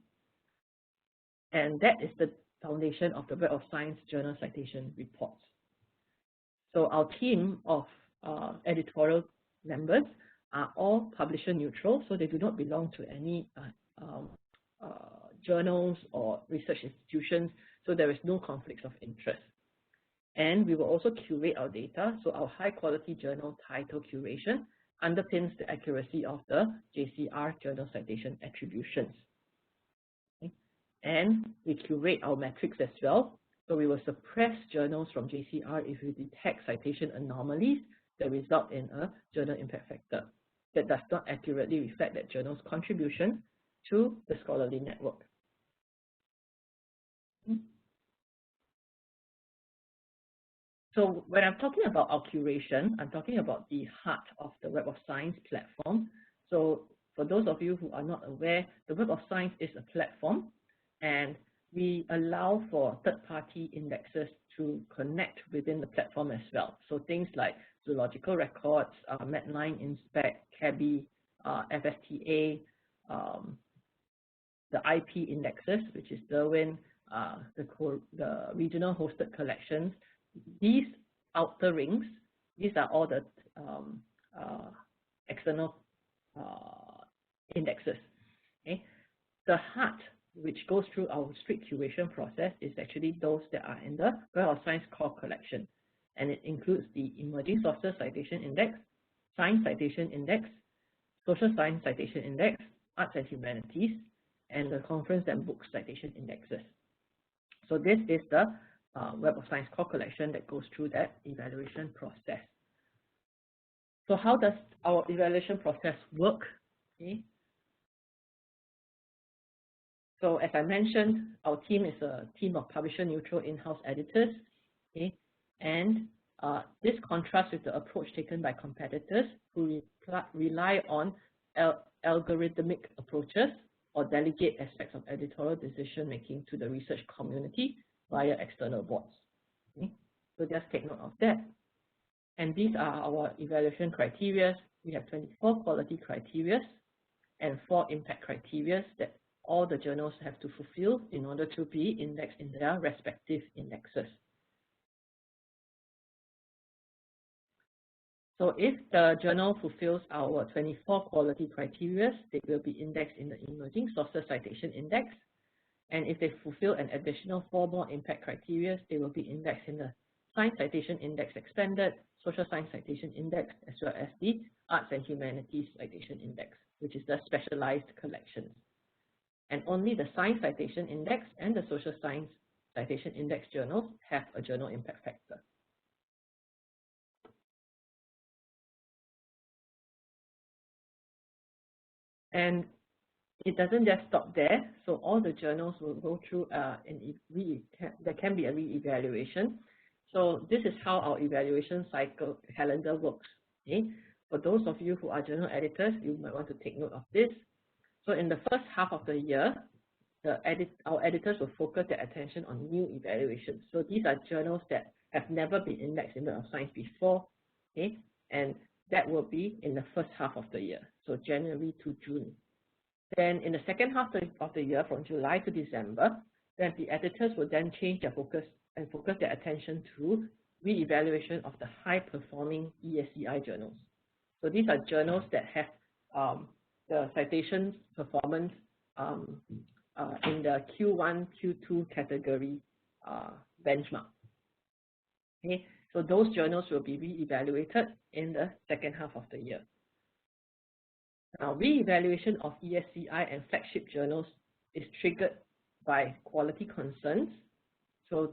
And that is the foundation of the Web of Science journal citation reports. So our team of editorial members are all publisher neutral, so they do not belong to any journals or research institutions, so there is no conflicts of interest. And we will also curate our data, so our high quality journal title curation underpins the accuracy of the JCR journal citation attributions. Okay. And we curate our metrics as well, so we will suppress journals from JCR if we detect citation anomalies that result in a journal impact factor that does not accurately reflect that journal's contribution to the scholarly network. So when I'm talking about our curation, I'm talking about the heart of the Web of Science platform. So for those of you who are not aware, the Web of Science is a platform, and we allow for third-party indexes to connect within the platform as well. So things like zoological records, Medline Inspect, CABI, FSTA, the IP indexes, which is Derwent, the regional hosted collections. These outer rings, these are all the external indexes. Okay? The heart which goes through our strict curation process, is actually those that are in the Web of Science core collection. And it includes the Emerging Sources Citation Index, Science Citation Index, Social Science Citation Index, Arts and Humanities, and the Conference and Book Citation Indexes. So this is the Web of Science core collection that goes through that evaluation process. So how does our evaluation process work? Okay. So as I mentioned, our team is a team of publisher-neutral in-house editors, okay? And this contrasts with the approach taken by competitors who rely on algorithmic approaches or delegate aspects of editorial decision-making to the research community via external boards. Okay? So just take note of that. And these are our evaluation criteria. We have 24 quality criteria and 4 impact criteria that all the journals have to fulfill in order to be indexed in their respective indexes. So if the journal fulfills our 24 quality criteria, they will be indexed in the Emerging Sources Citation Index. And if they fulfill an additional 4 more impact criteria, they will be indexed in the Science Citation Index Expanded, Social Science Citation Index, as well as the Arts and Humanities Citation Index, which is the specialized collections. And only the Science Citation Index and the Social Science Citation Index journals have a journal impact factor. And it doesn't just stop there. So all the journals will go through there can be a re-evaluation. So this is how our evaluation cycle calendar works. Okay? For those of you who are journal editors, you might want to take note of this. So in the first half of the year, our editors will focus their attention on new evaluations. So these are journals that have never been indexed in Web of Science before, okay? And that will be in the first half of the year, so January to June. Then in the second half of the year, from July to December, then the editors will then change their focus and focus their attention to re-evaluation of the high-performing ESCI journals. So these are journals that have the citation performance in the Q1, Q2 category benchmark. Okay, so those journals will be re-evaluated in the second half of the year. Now, re-evaluation of ESCI and flagship journals is triggered by quality concerns. So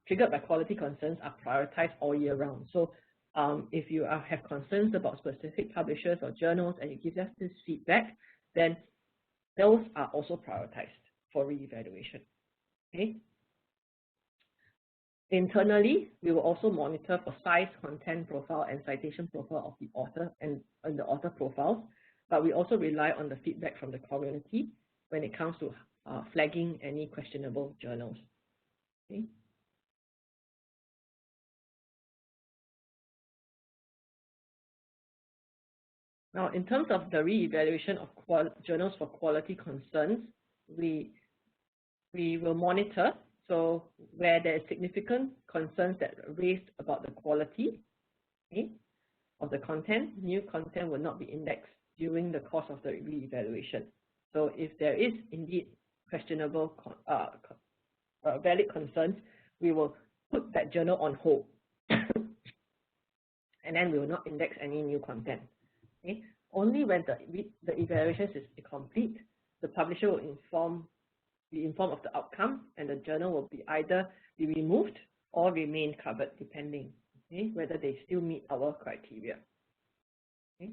triggered by quality concerns are prioritized all year round. So if you have concerns about specific publishers or journals and you give us this feedback, then those are also prioritized for re-evaluation. Okay. Internally, we will also monitor for size, content profile, and citation profile of the author and the author profiles, but we also rely on the feedback from the community when it comes to flagging any questionable journals. Okay. Now, in terms of the re-evaluation of journals for quality concerns, we will monitor. So where there is significant concerns that are raised about the quality, okay, of the content, new content will not be indexed during the course of the re-evaluation. So if there is indeed questionable, valid concerns, we will put that journal on hold, and then we will not index any new content. Okay? Only when the evaluation is complete, the publisher will be informed of the outcome, and the journal will be either be removed or remain covered, depending whether they still meet our criteria. Okay?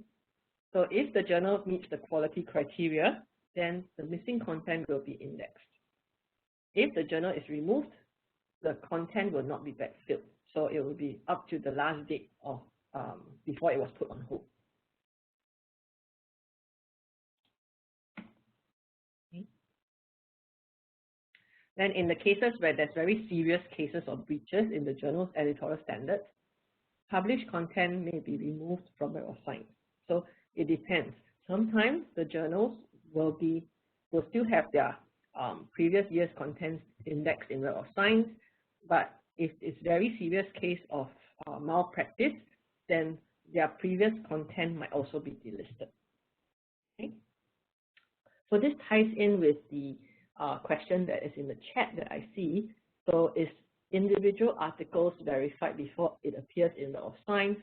So if the journal meets the quality criteria, then the missing content will be indexed. If the journal is removed, the content will not be backfilled. So it will be up to the last date of before it was put on hold. Okay. Then in the cases where there's very serious cases of breaches in the journal's editorial standards, published content may be removed from Web of Science. So it depends. Sometimes the journals will still have their previous year's contents indexed in Web of Science, but if it's very serious case of malpractice, then their previous content might also be delisted. Okay? So this ties in with the question that is in the chat that I see. So is individual articles verified before it appears in Web of Science?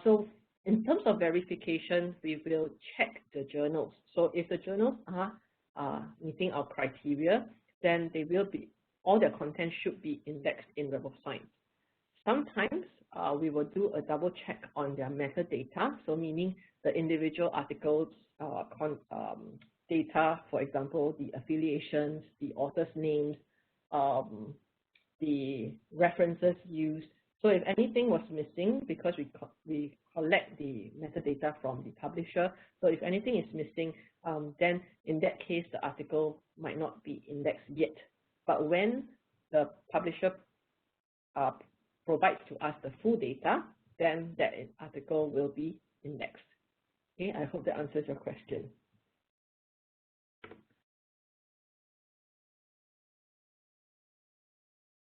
So in terms of verification, we will check the journals. So if the journals are meeting our criteria, then they will be, all their content should be indexed in Web of Science. Sometimes we will do a double check on their metadata, so meaning the individual articles data, for example, the affiliations, the author's names, the references used. So if anything was missing, because we collect the metadata from the publisher, so if anything is missing, then in that case, the article might not be indexed yet. But when the publisher provides to us the full data, then that article will be indexed. Okay, I hope that answers your question.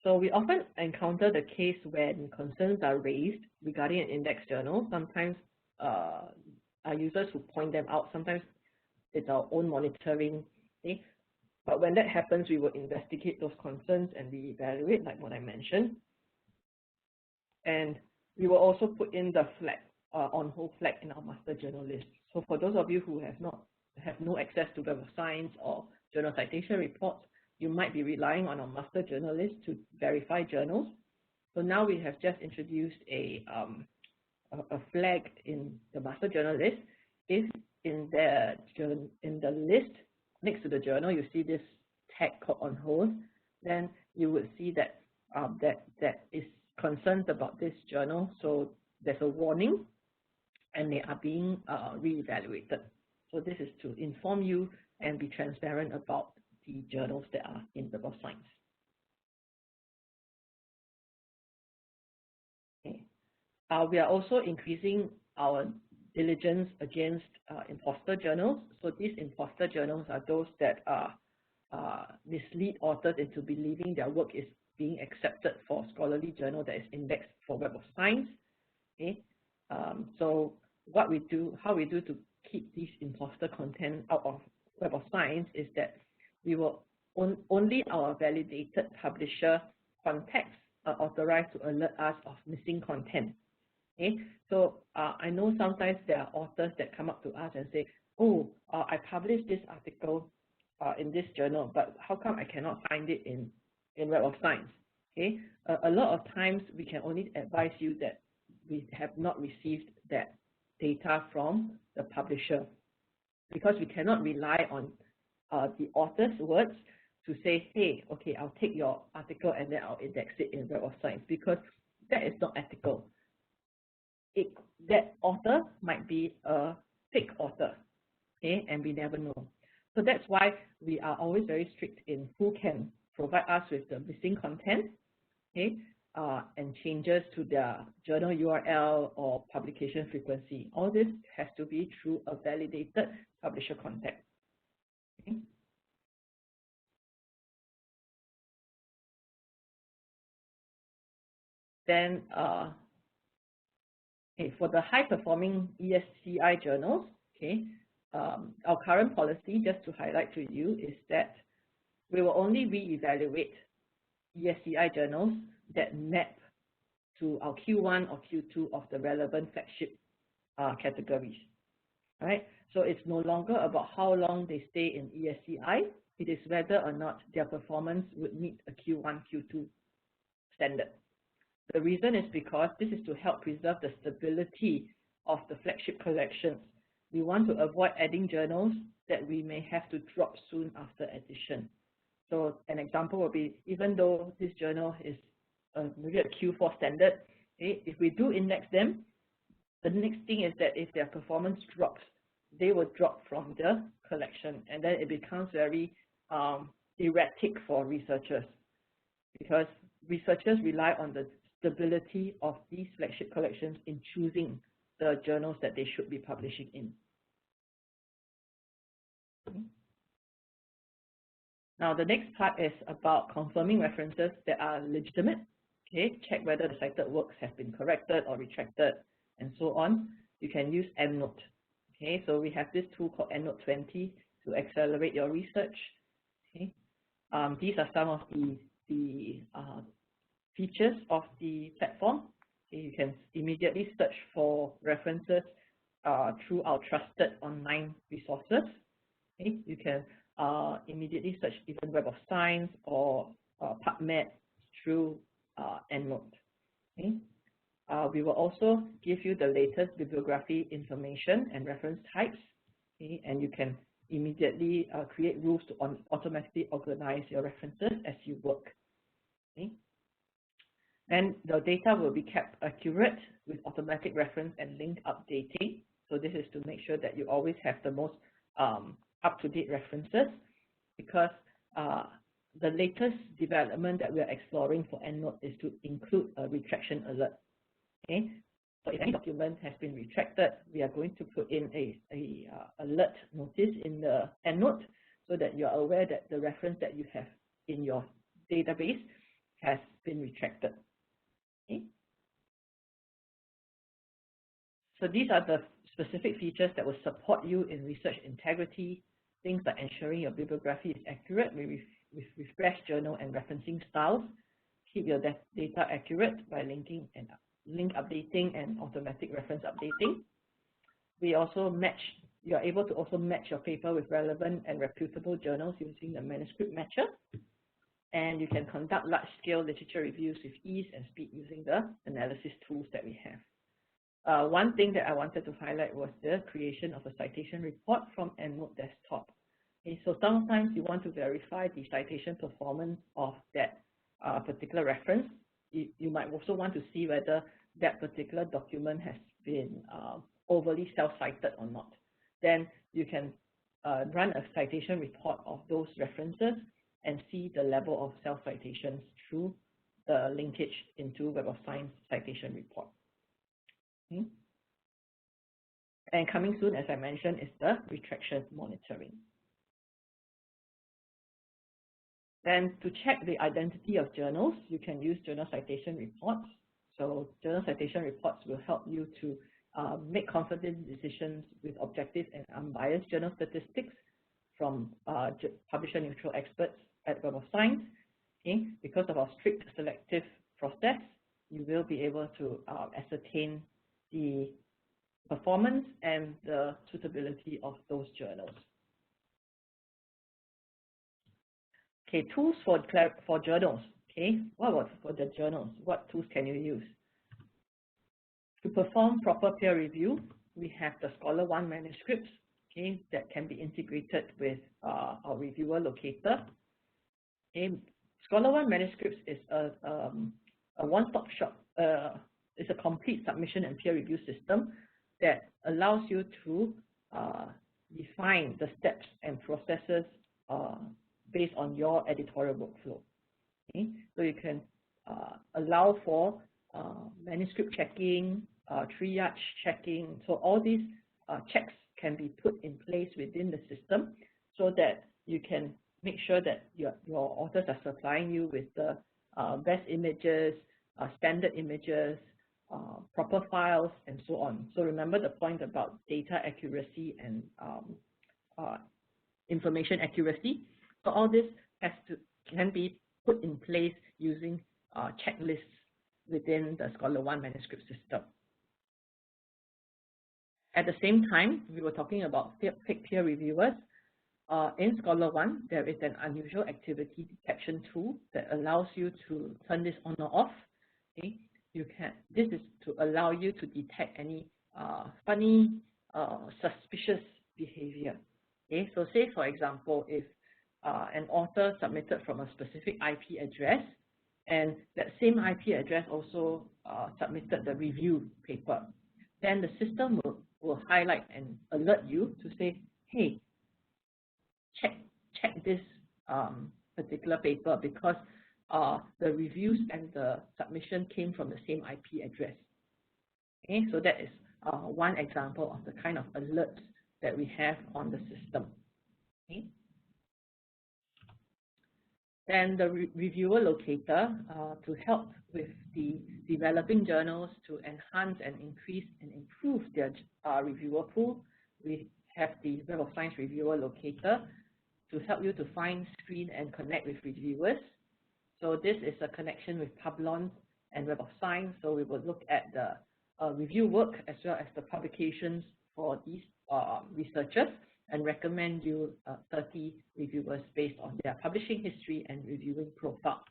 So we often encounter the case when concerns are raised regarding an index journal. Sometimes our users who point them out, sometimes it's our own monitoring. Okay? But when that happens, we will investigate those concerns and reevaluate, like what I mentioned. And we will also put in the flag, on hold flag in our master journal list. So for those of you who have no access to Web of Science or journal citation reports, you might be relying on our master journal list to verify journals. So now we have just introduced a flag in the master journal list. If in the list next to the journal you see this tag called on hold, then you would see that that is concerns about this journal. So there's a warning, and they are being reevaluated. So this is to inform you and be transparent about the journals that are in the Web of Science. Okay. We are also increasing our diligence against imposter journals. So these imposter journals are those that mislead authors into believing their work is being accepted for scholarly journal that is indexed for Web of Science. Okay. So what we do, how we do to keep these imposter content out of Web of Science is that we will only our validated publisher contacts are authorized to alert us of missing content. Okay, so I know sometimes there are authors that come up to us and say, oh, I published this article in this journal, but how come I cannot find it in Web of Science? Okay, a lot of times we can only advise you that we have not received that data from the publisher, because we cannot rely on the author's words to say, hey, okay, I'll take your article and then I'll index it in Web of Science, because that is not ethical. That author might be a fake author, okay, and we never know. So that's why we are always very strict in who can provide us with the missing content, okay, and changes to their journal URL or publication frequency. All this has to be through a validated publisher contact. Okay. Then okay, for the high-performing ESCI journals, okay, our current policy, just to highlight to you, is that we will only re-evaluate ESCI journals that map to our Q1 or Q2 of the relevant flagship categories. All right, so it's no longer about how long they stay in ESCI. It is whether or not their performance would meet a Q1, Q2 standard. The reason is because this is to help preserve the stability of the flagship collections. We want to avoid adding journals that we may have to drop soon after addition. So an example would be, even though this journal is maybe a Q4 standard, okay, if we do index them, the next thing is that if their performance drops, they will drop from the collection, and then it becomes very erratic for researchers, because researchers rely on the stability of these flagship collections in choosing the journals that they should be publishing in. Okay. Now, the next part is about confirming references that are legitimate. Okay, check whether the cited works have been corrected or retracted, and so on. You can use Endnote. Okay, so we have this tool called Endnote 20 to accelerate your research. Okay. These are some of the features of the platform. Okay, you can immediately search for references through our trusted online resources. Okay, you can immediately search even Web of Science or PubMed through Endnote. Okay. We will also give you the latest bibliography information and reference types, okay, and you can immediately create rules to automatically organize your references as you work. Okay. And the data will be kept accurate with automatic reference and link updating. So this is to make sure that you always have the most up-to-date references, because the latest development that we are exploring for Endnote is to include a retraction alert. Okay, so if any document has been retracted, we are going to put in a alert notice in the Endnote so that you are aware that the reference that you have in your database has been retracted. Okay. So these are the specific features that will support you in research integrity, things like ensuring your bibliography is accurate with refreshed journal and referencing styles, keep your data accurate by link updating and automatic reference updating. We also you are able to also match your paper with relevant and reputable journals using the Manuscript Matcher. And you can conduct large-scale literature reviews with ease and speed using the analysis tools that we have. One thing that I wanted to highlight was the creation of a citation report from Endnote Desktop. Okay, so sometimes you want to verify the citation performance of that particular reference. You might also want to see whether that particular document has been overly self-cited or not. Then you can run a citation report of those references and see the level of self-citations through the linkage into Web of Science citation report. Okay. And coming soon, as I mentioned, is the retraction monitoring. Then to check the identity of journals, you can use journal citation reports. So journal citation reports will help you to make confident decisions with objective and unbiased journal statistics from publisher-neutral experts at Web of Science. Okay? Because of our strict selective process, you will be able to ascertain the performance and the suitability of those journals. Okay, tools for journals. Okay, what about for the journals? What tools can you use? To perform proper peer review, we have the Scholar One manuscripts, okay, that can be integrated with our reviewer locator. Okay, Scholar One manuscripts is a one-stop shop. It's a complete submission and peer review system that allows you to define the steps and processes based on your editorial workflow. Okay? So you can allow for manuscript checking, triage checking. So all these checks can be put in place within the system so that you can make sure that your authors are supplying you with the best images, standard images, proper files, and so on. So remember the point about data accuracy and information accuracy. So all this can be put in place using checklists within the Scholar One manuscript system. At the same time, we were talking about fake peer reviewers. In Scholar One, there is an unusual activity detection tool that allows you to turn this on or off. Okay? This is to allow you to detect any funny, suspicious behavior. Okay? So say, for example, if an author submitted from a specific IP address, and that same IP address also submitted the review paper, then the system will highlight and alert you to say, hey, check this particular paper because the reviews and the submission came from the same IP address. Okay, so that is one example of the kind of alerts that we have on the system. Okay. Then the reviewer locator to help with the developing journals to enhance and increase and improve their reviewer pool. We have the Web of Science reviewer locator to help you to find, screen, and connect with reviewers. So this is a connection with Publons and Web of Science. So we will look at the review work as well as the publications for these researchers and recommend you 30 reviewers based on their publishing history and reviewing profile.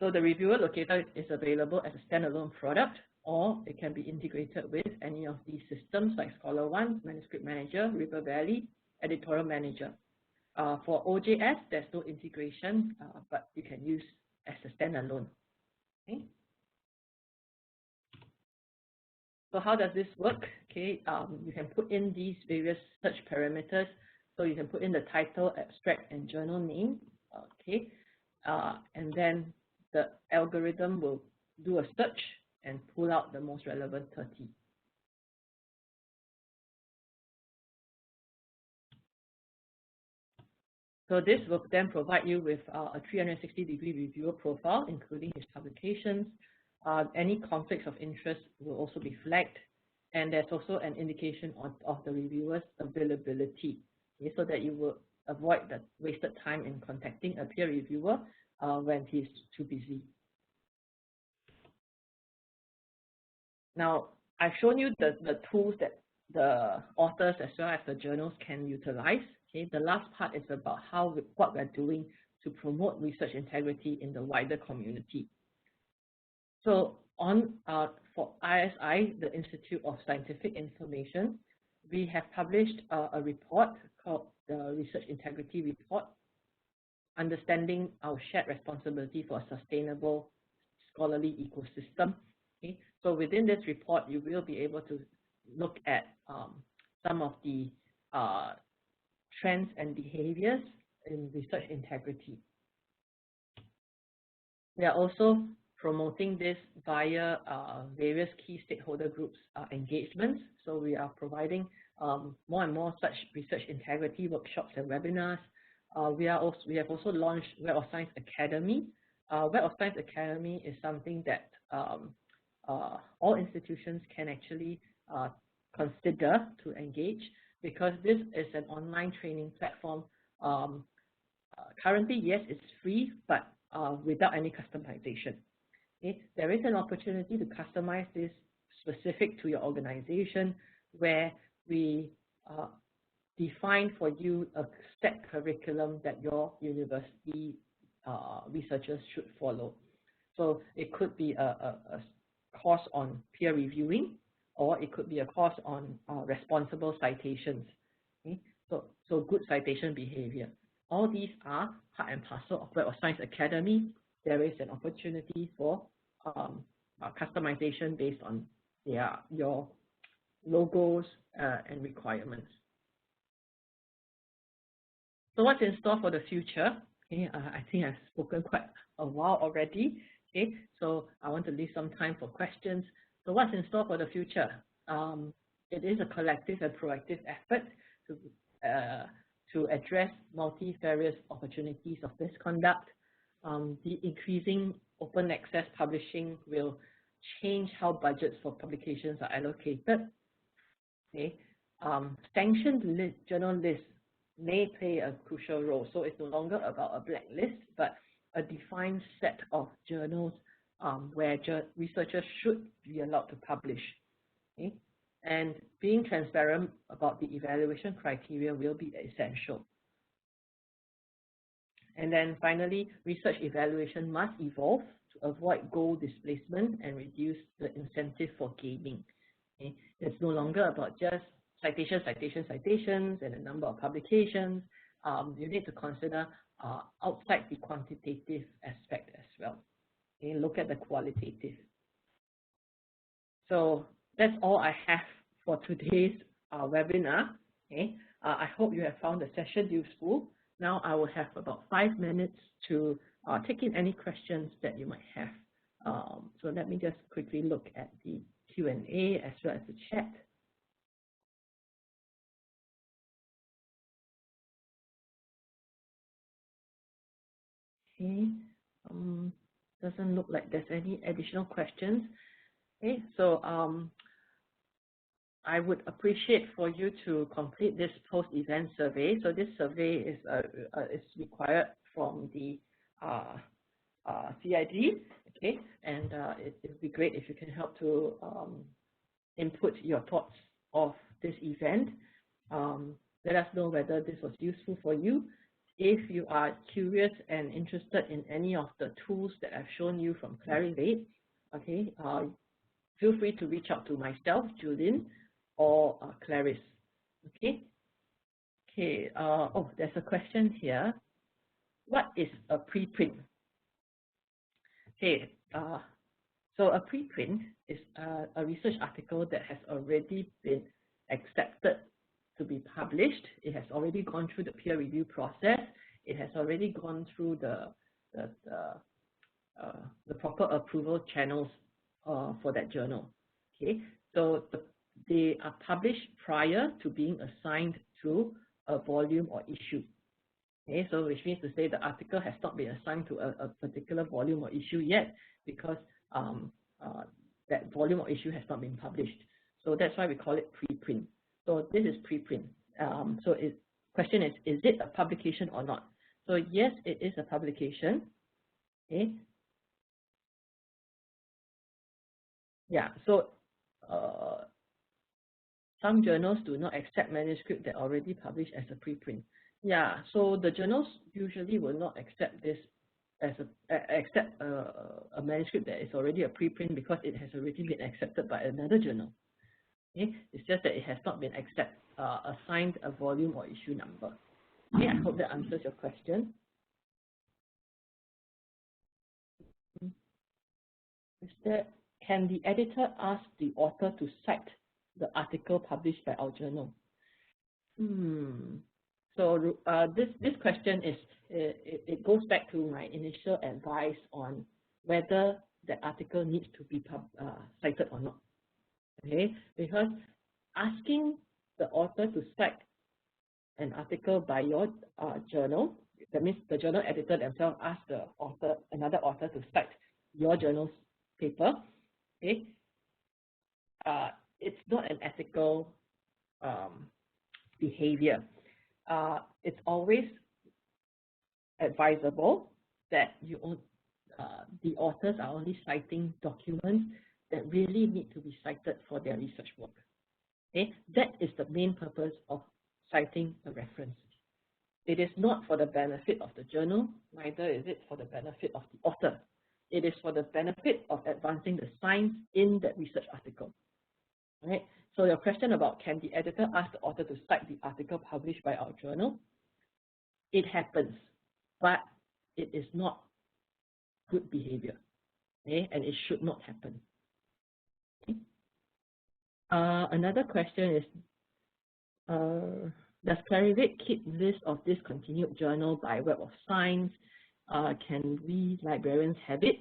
So the reviewer locator is available as a standalone product, or it can be integrated with any of these systems like ScholarOne, Manuscript Manager, River Valley, Editorial Manager. For OJS, there's no integration, but you can use as a standalone. Okay. So how does this work? Okay, you can put in these various search parameters. So you can put in the title, abstract, and journal name. Okay, and then the algorithm will do a search and pull out the most relevant 30. So this will then provide you with a 360-degree reviewer profile, including his publications. Any conflicts of interest will also be flagged, and there's also an indication of the reviewer's availability, okay, so that you will avoid the wasted time in contacting a peer reviewer when he's too busy. Now, I've shown you the tools that the authors as well as the journals can utilize. Okay, the last part is about what we're doing to promote research integrity in the wider community. So for ISI, the Institute of Scientific Information, we have published a report called the Research Integrity Report, Understanding Our Shared Responsibility for a Sustainable Scholarly Ecosystem. Okay? So within this report, you will be able to look at some of the trends and behaviors in research integrity. We are also promoting this via various key stakeholder groups engagements. So we are providing more and more such research integrity workshops and webinars. We have also launched Web of Science Academy. Web of Science Academy is something that all institutions can actually consider to engage, because this is an online training platform. Currently, yes, it's free, but without any customization. Okay? There is an opportunity to customize this specific to your organization, where we define for you a set curriculum that your university researchers should follow. So it could be a course on peer reviewing, or it could be a course on responsible citations. Okay? So good citation behavior. All these are part and parcel of Web of Science Academy. There is an opportunity for customization based on your logos and requirements. So what's in store for the future? Okay, I think I've spoken quite a while already. Okay, so I want to leave some time for questions. So what's in store for the future? It is a collective and proactive effort to address multifarious opportunities of misconduct. The increasing open access publishing will change how budgets for publications are allocated. Okay. Sanctioned journal lists may play a crucial role. So it's no longer about a blacklist, but a defined set of journals where researchers should be allowed to publish. Okay? And being transparent about the evaluation criteria will be essential. And then finally, research evaluation must evolve to avoid goal displacement and reduce the incentive for gaming. Okay? It's no longer about just citations, and the number of publications. You need to consider outside the quantitative aspect as well. Okay? Look at the qualitative. So that's all I have for today's webinar. Okay? I hope you have found the session useful. Now I will have about 5 minutes to take in any questions that you might have. So let me just quickly look at the Q&A as well as the chat. Okay, doesn't look like there's any additional questions. Okay, so I would appreciate for you to complete this post-event survey. So this survey is required from the CID, okay? And it would be great if you can help to input your thoughts of this event. Let us know whether this was useful for you. If you are curious and interested in any of the tools that I've shown you from Clarivate, okay, feel free to reach out to myself, Julian, or Clarice. Okay. Okay. Oh, there's a question here. What is a preprint? Okay. So a preprint is a research article that has already been accepted to be published. It has already gone through the peer review process. It has already gone through the proper approval channels for that journal. Okay, so they are published prior to being assigned to a volume or issue. Okay, so which means to say the article has not been assigned to a particular volume or issue yet, because that volume or issue has not been published. So that's why we call it preprint. So this is preprint. So question is it a publication or not? So yes, it is a publication. Okay. Yeah, so some journals do not accept manuscript that already published as a preprint. Yeah, so the journals usually will not accept this as a manuscript that is already a preprint, because it has already been accepted by another journal. Okay, it's just that it has not been assigned a volume or issue number. Okay, I hope that answers your question. Can the editor ask the author to cite the article published by our journal? So this question is, it goes back to my initial advice on whether the article needs to be cited or not. Okay, because asking the author to cite an article by your journal, that means the journal editor themselves ask the author, another author, to cite your journal's paper. Okay, it's not an ethical behavior. It's always advisable that the authors are only citing documents that really need to be cited for their research work. Okay, that is the main purpose of citing a reference. It is not for the benefit of the journal, neither is it for the benefit of the author. It is for the benefit of advancing the science in that research article. All right. So your question about can the editor ask the author to cite the article published by our journal? It happens, but it is not good behavior, okay? And it should not happen. Okay? Another question is, does Clarivate keep lists of discontinued journal by Web of Science? Can we librarians have it?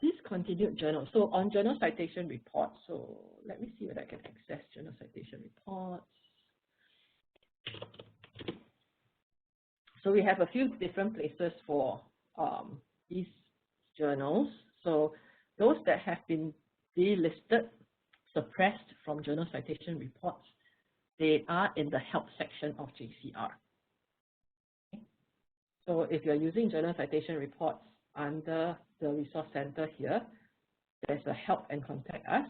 Discontinued journal. So on journal citation reports, so let me see whether I can access journal citation reports. So we have a few different places for these journals. So those that have been delisted, suppressed from journal citation reports, they are in the help section of JCR. Okay. So if you're using journal citation reports under the resource center here, there's a help and contact us.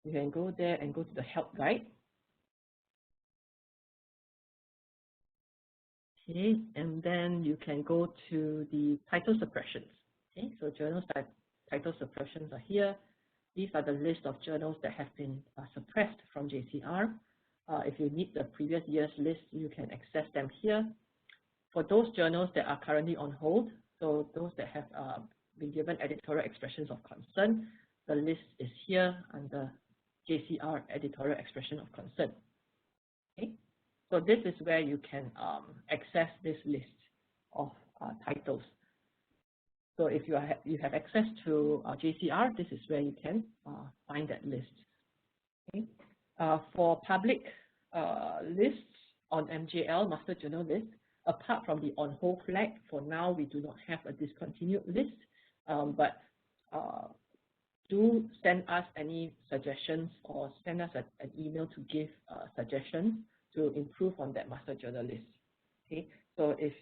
You can go there and go to the help guide. Okay, and then you can go to the title suppressions. Okay, so journal title suppressions are here. These are the list of journals that have been suppressed from JCR. If you need the previous year's list, you can access them here. For those journals that are currently on hold, so those that have been given editorial expressions of concern, the list is here under JCR editorial expression of concern. Okay, so this is where you can access this list of titles. So if you have access to JCR, this is where you can find that list. Okay. For public lists on MJL, Master Journal List, apart from the on hold flag, for now we do not have a discontinued list, but do send us any suggestions or send us an email to give suggestions to improve on that master journal list. Okay, so if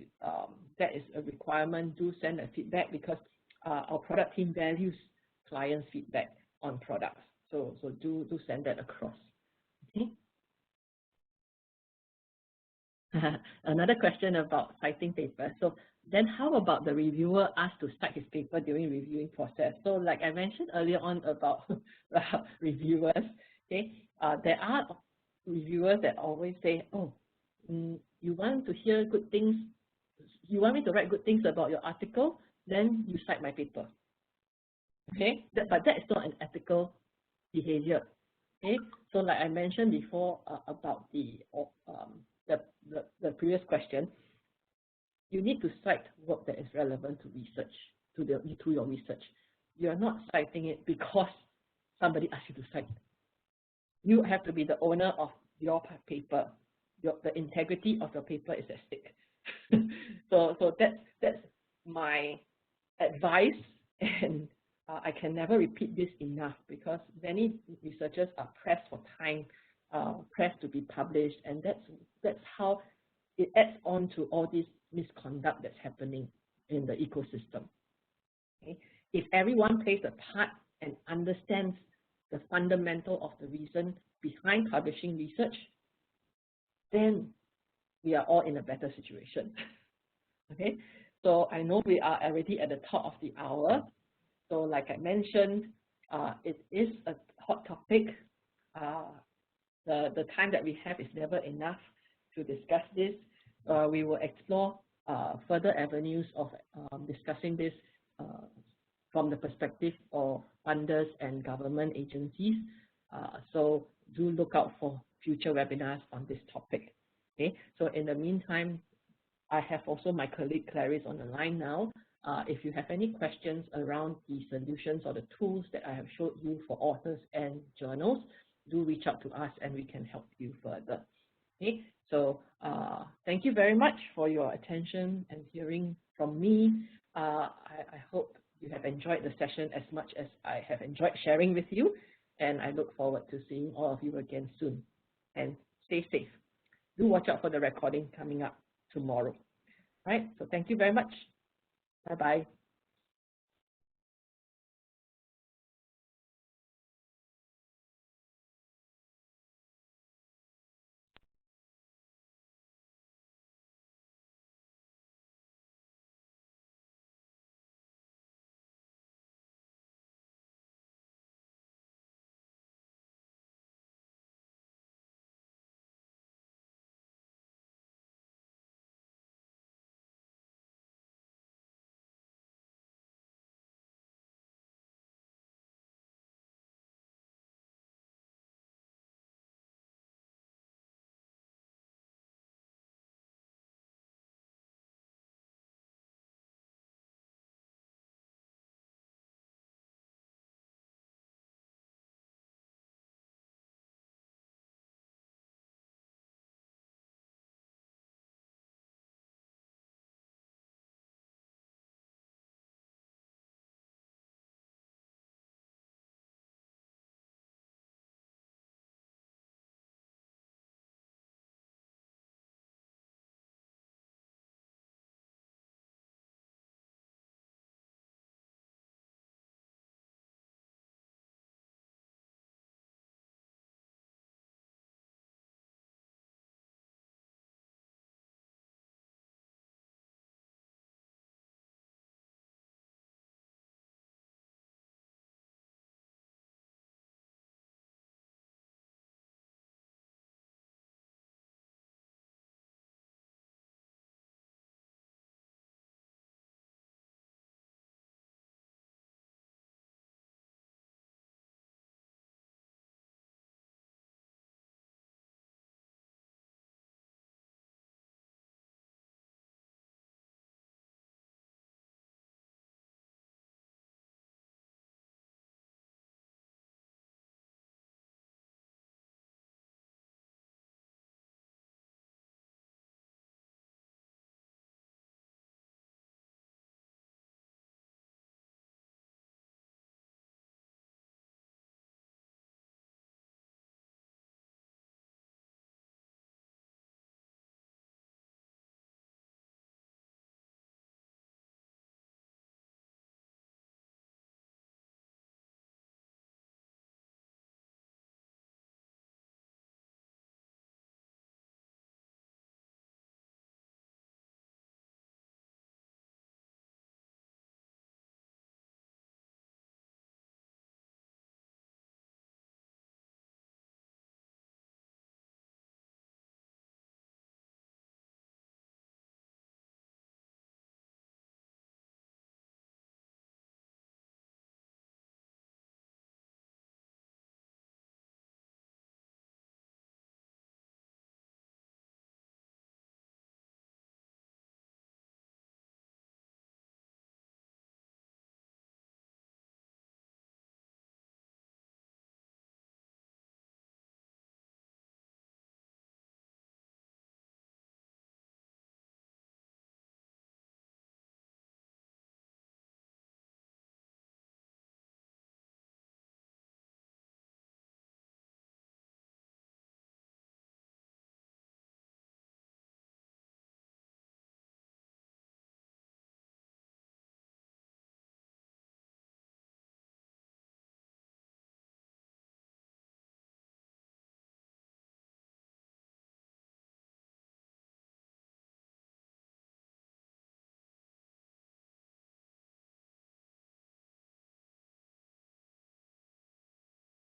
that is a requirement, do send a feedback, because our product team values clients' feedback on products. So do send that across. Okay. Another question about citing papers. So then how about the reviewer asked to cite his paper during reviewing process? So like I mentioned earlier on about reviewers, okay, there are reviewers that always say, oh, you want to hear good things, you want me to write good things about your article, then you cite my paper. Okay, but that is not an ethical behavior. Okay, so like I mentioned before about the previous question, you need to cite work that is relevant to research, to your research. You are not citing it because somebody asked you to cite. You have to be the owner of your paper. The integrity of your paper is at stake. So that's my advice, and I can never repeat this enough, because many researchers are pressed for time, pressed to be published, and that's how it adds on to all this misconduct that's happening in the ecosystem. Okay? If everyone plays a part and understands the fundamental of the reason behind publishing research, then we are all in a better situation. Okay, so I know we are already at the top of the hour. So like I mentioned, it is a hot topic. The time that we have is never enough to discuss this. We will explore further avenues of discussing this from the perspective of funders and government agencies. So do look out for future webinars on this topic. Okay, so in the meantime, I have also my colleague Clarice on the line now. If you have any questions around the solutions or the tools that I have showed you for authors and journals, do reach out to us and we can help you further. Okay, so thank you very much for your attention and hearing from me. I hope you have enjoyed the session as much as I have enjoyed sharing with you, and I look forward to seeing all of you again soon. And stay safe. Do watch out for the recording coming up tomorrow. All right, so thank you very much. Bye-bye.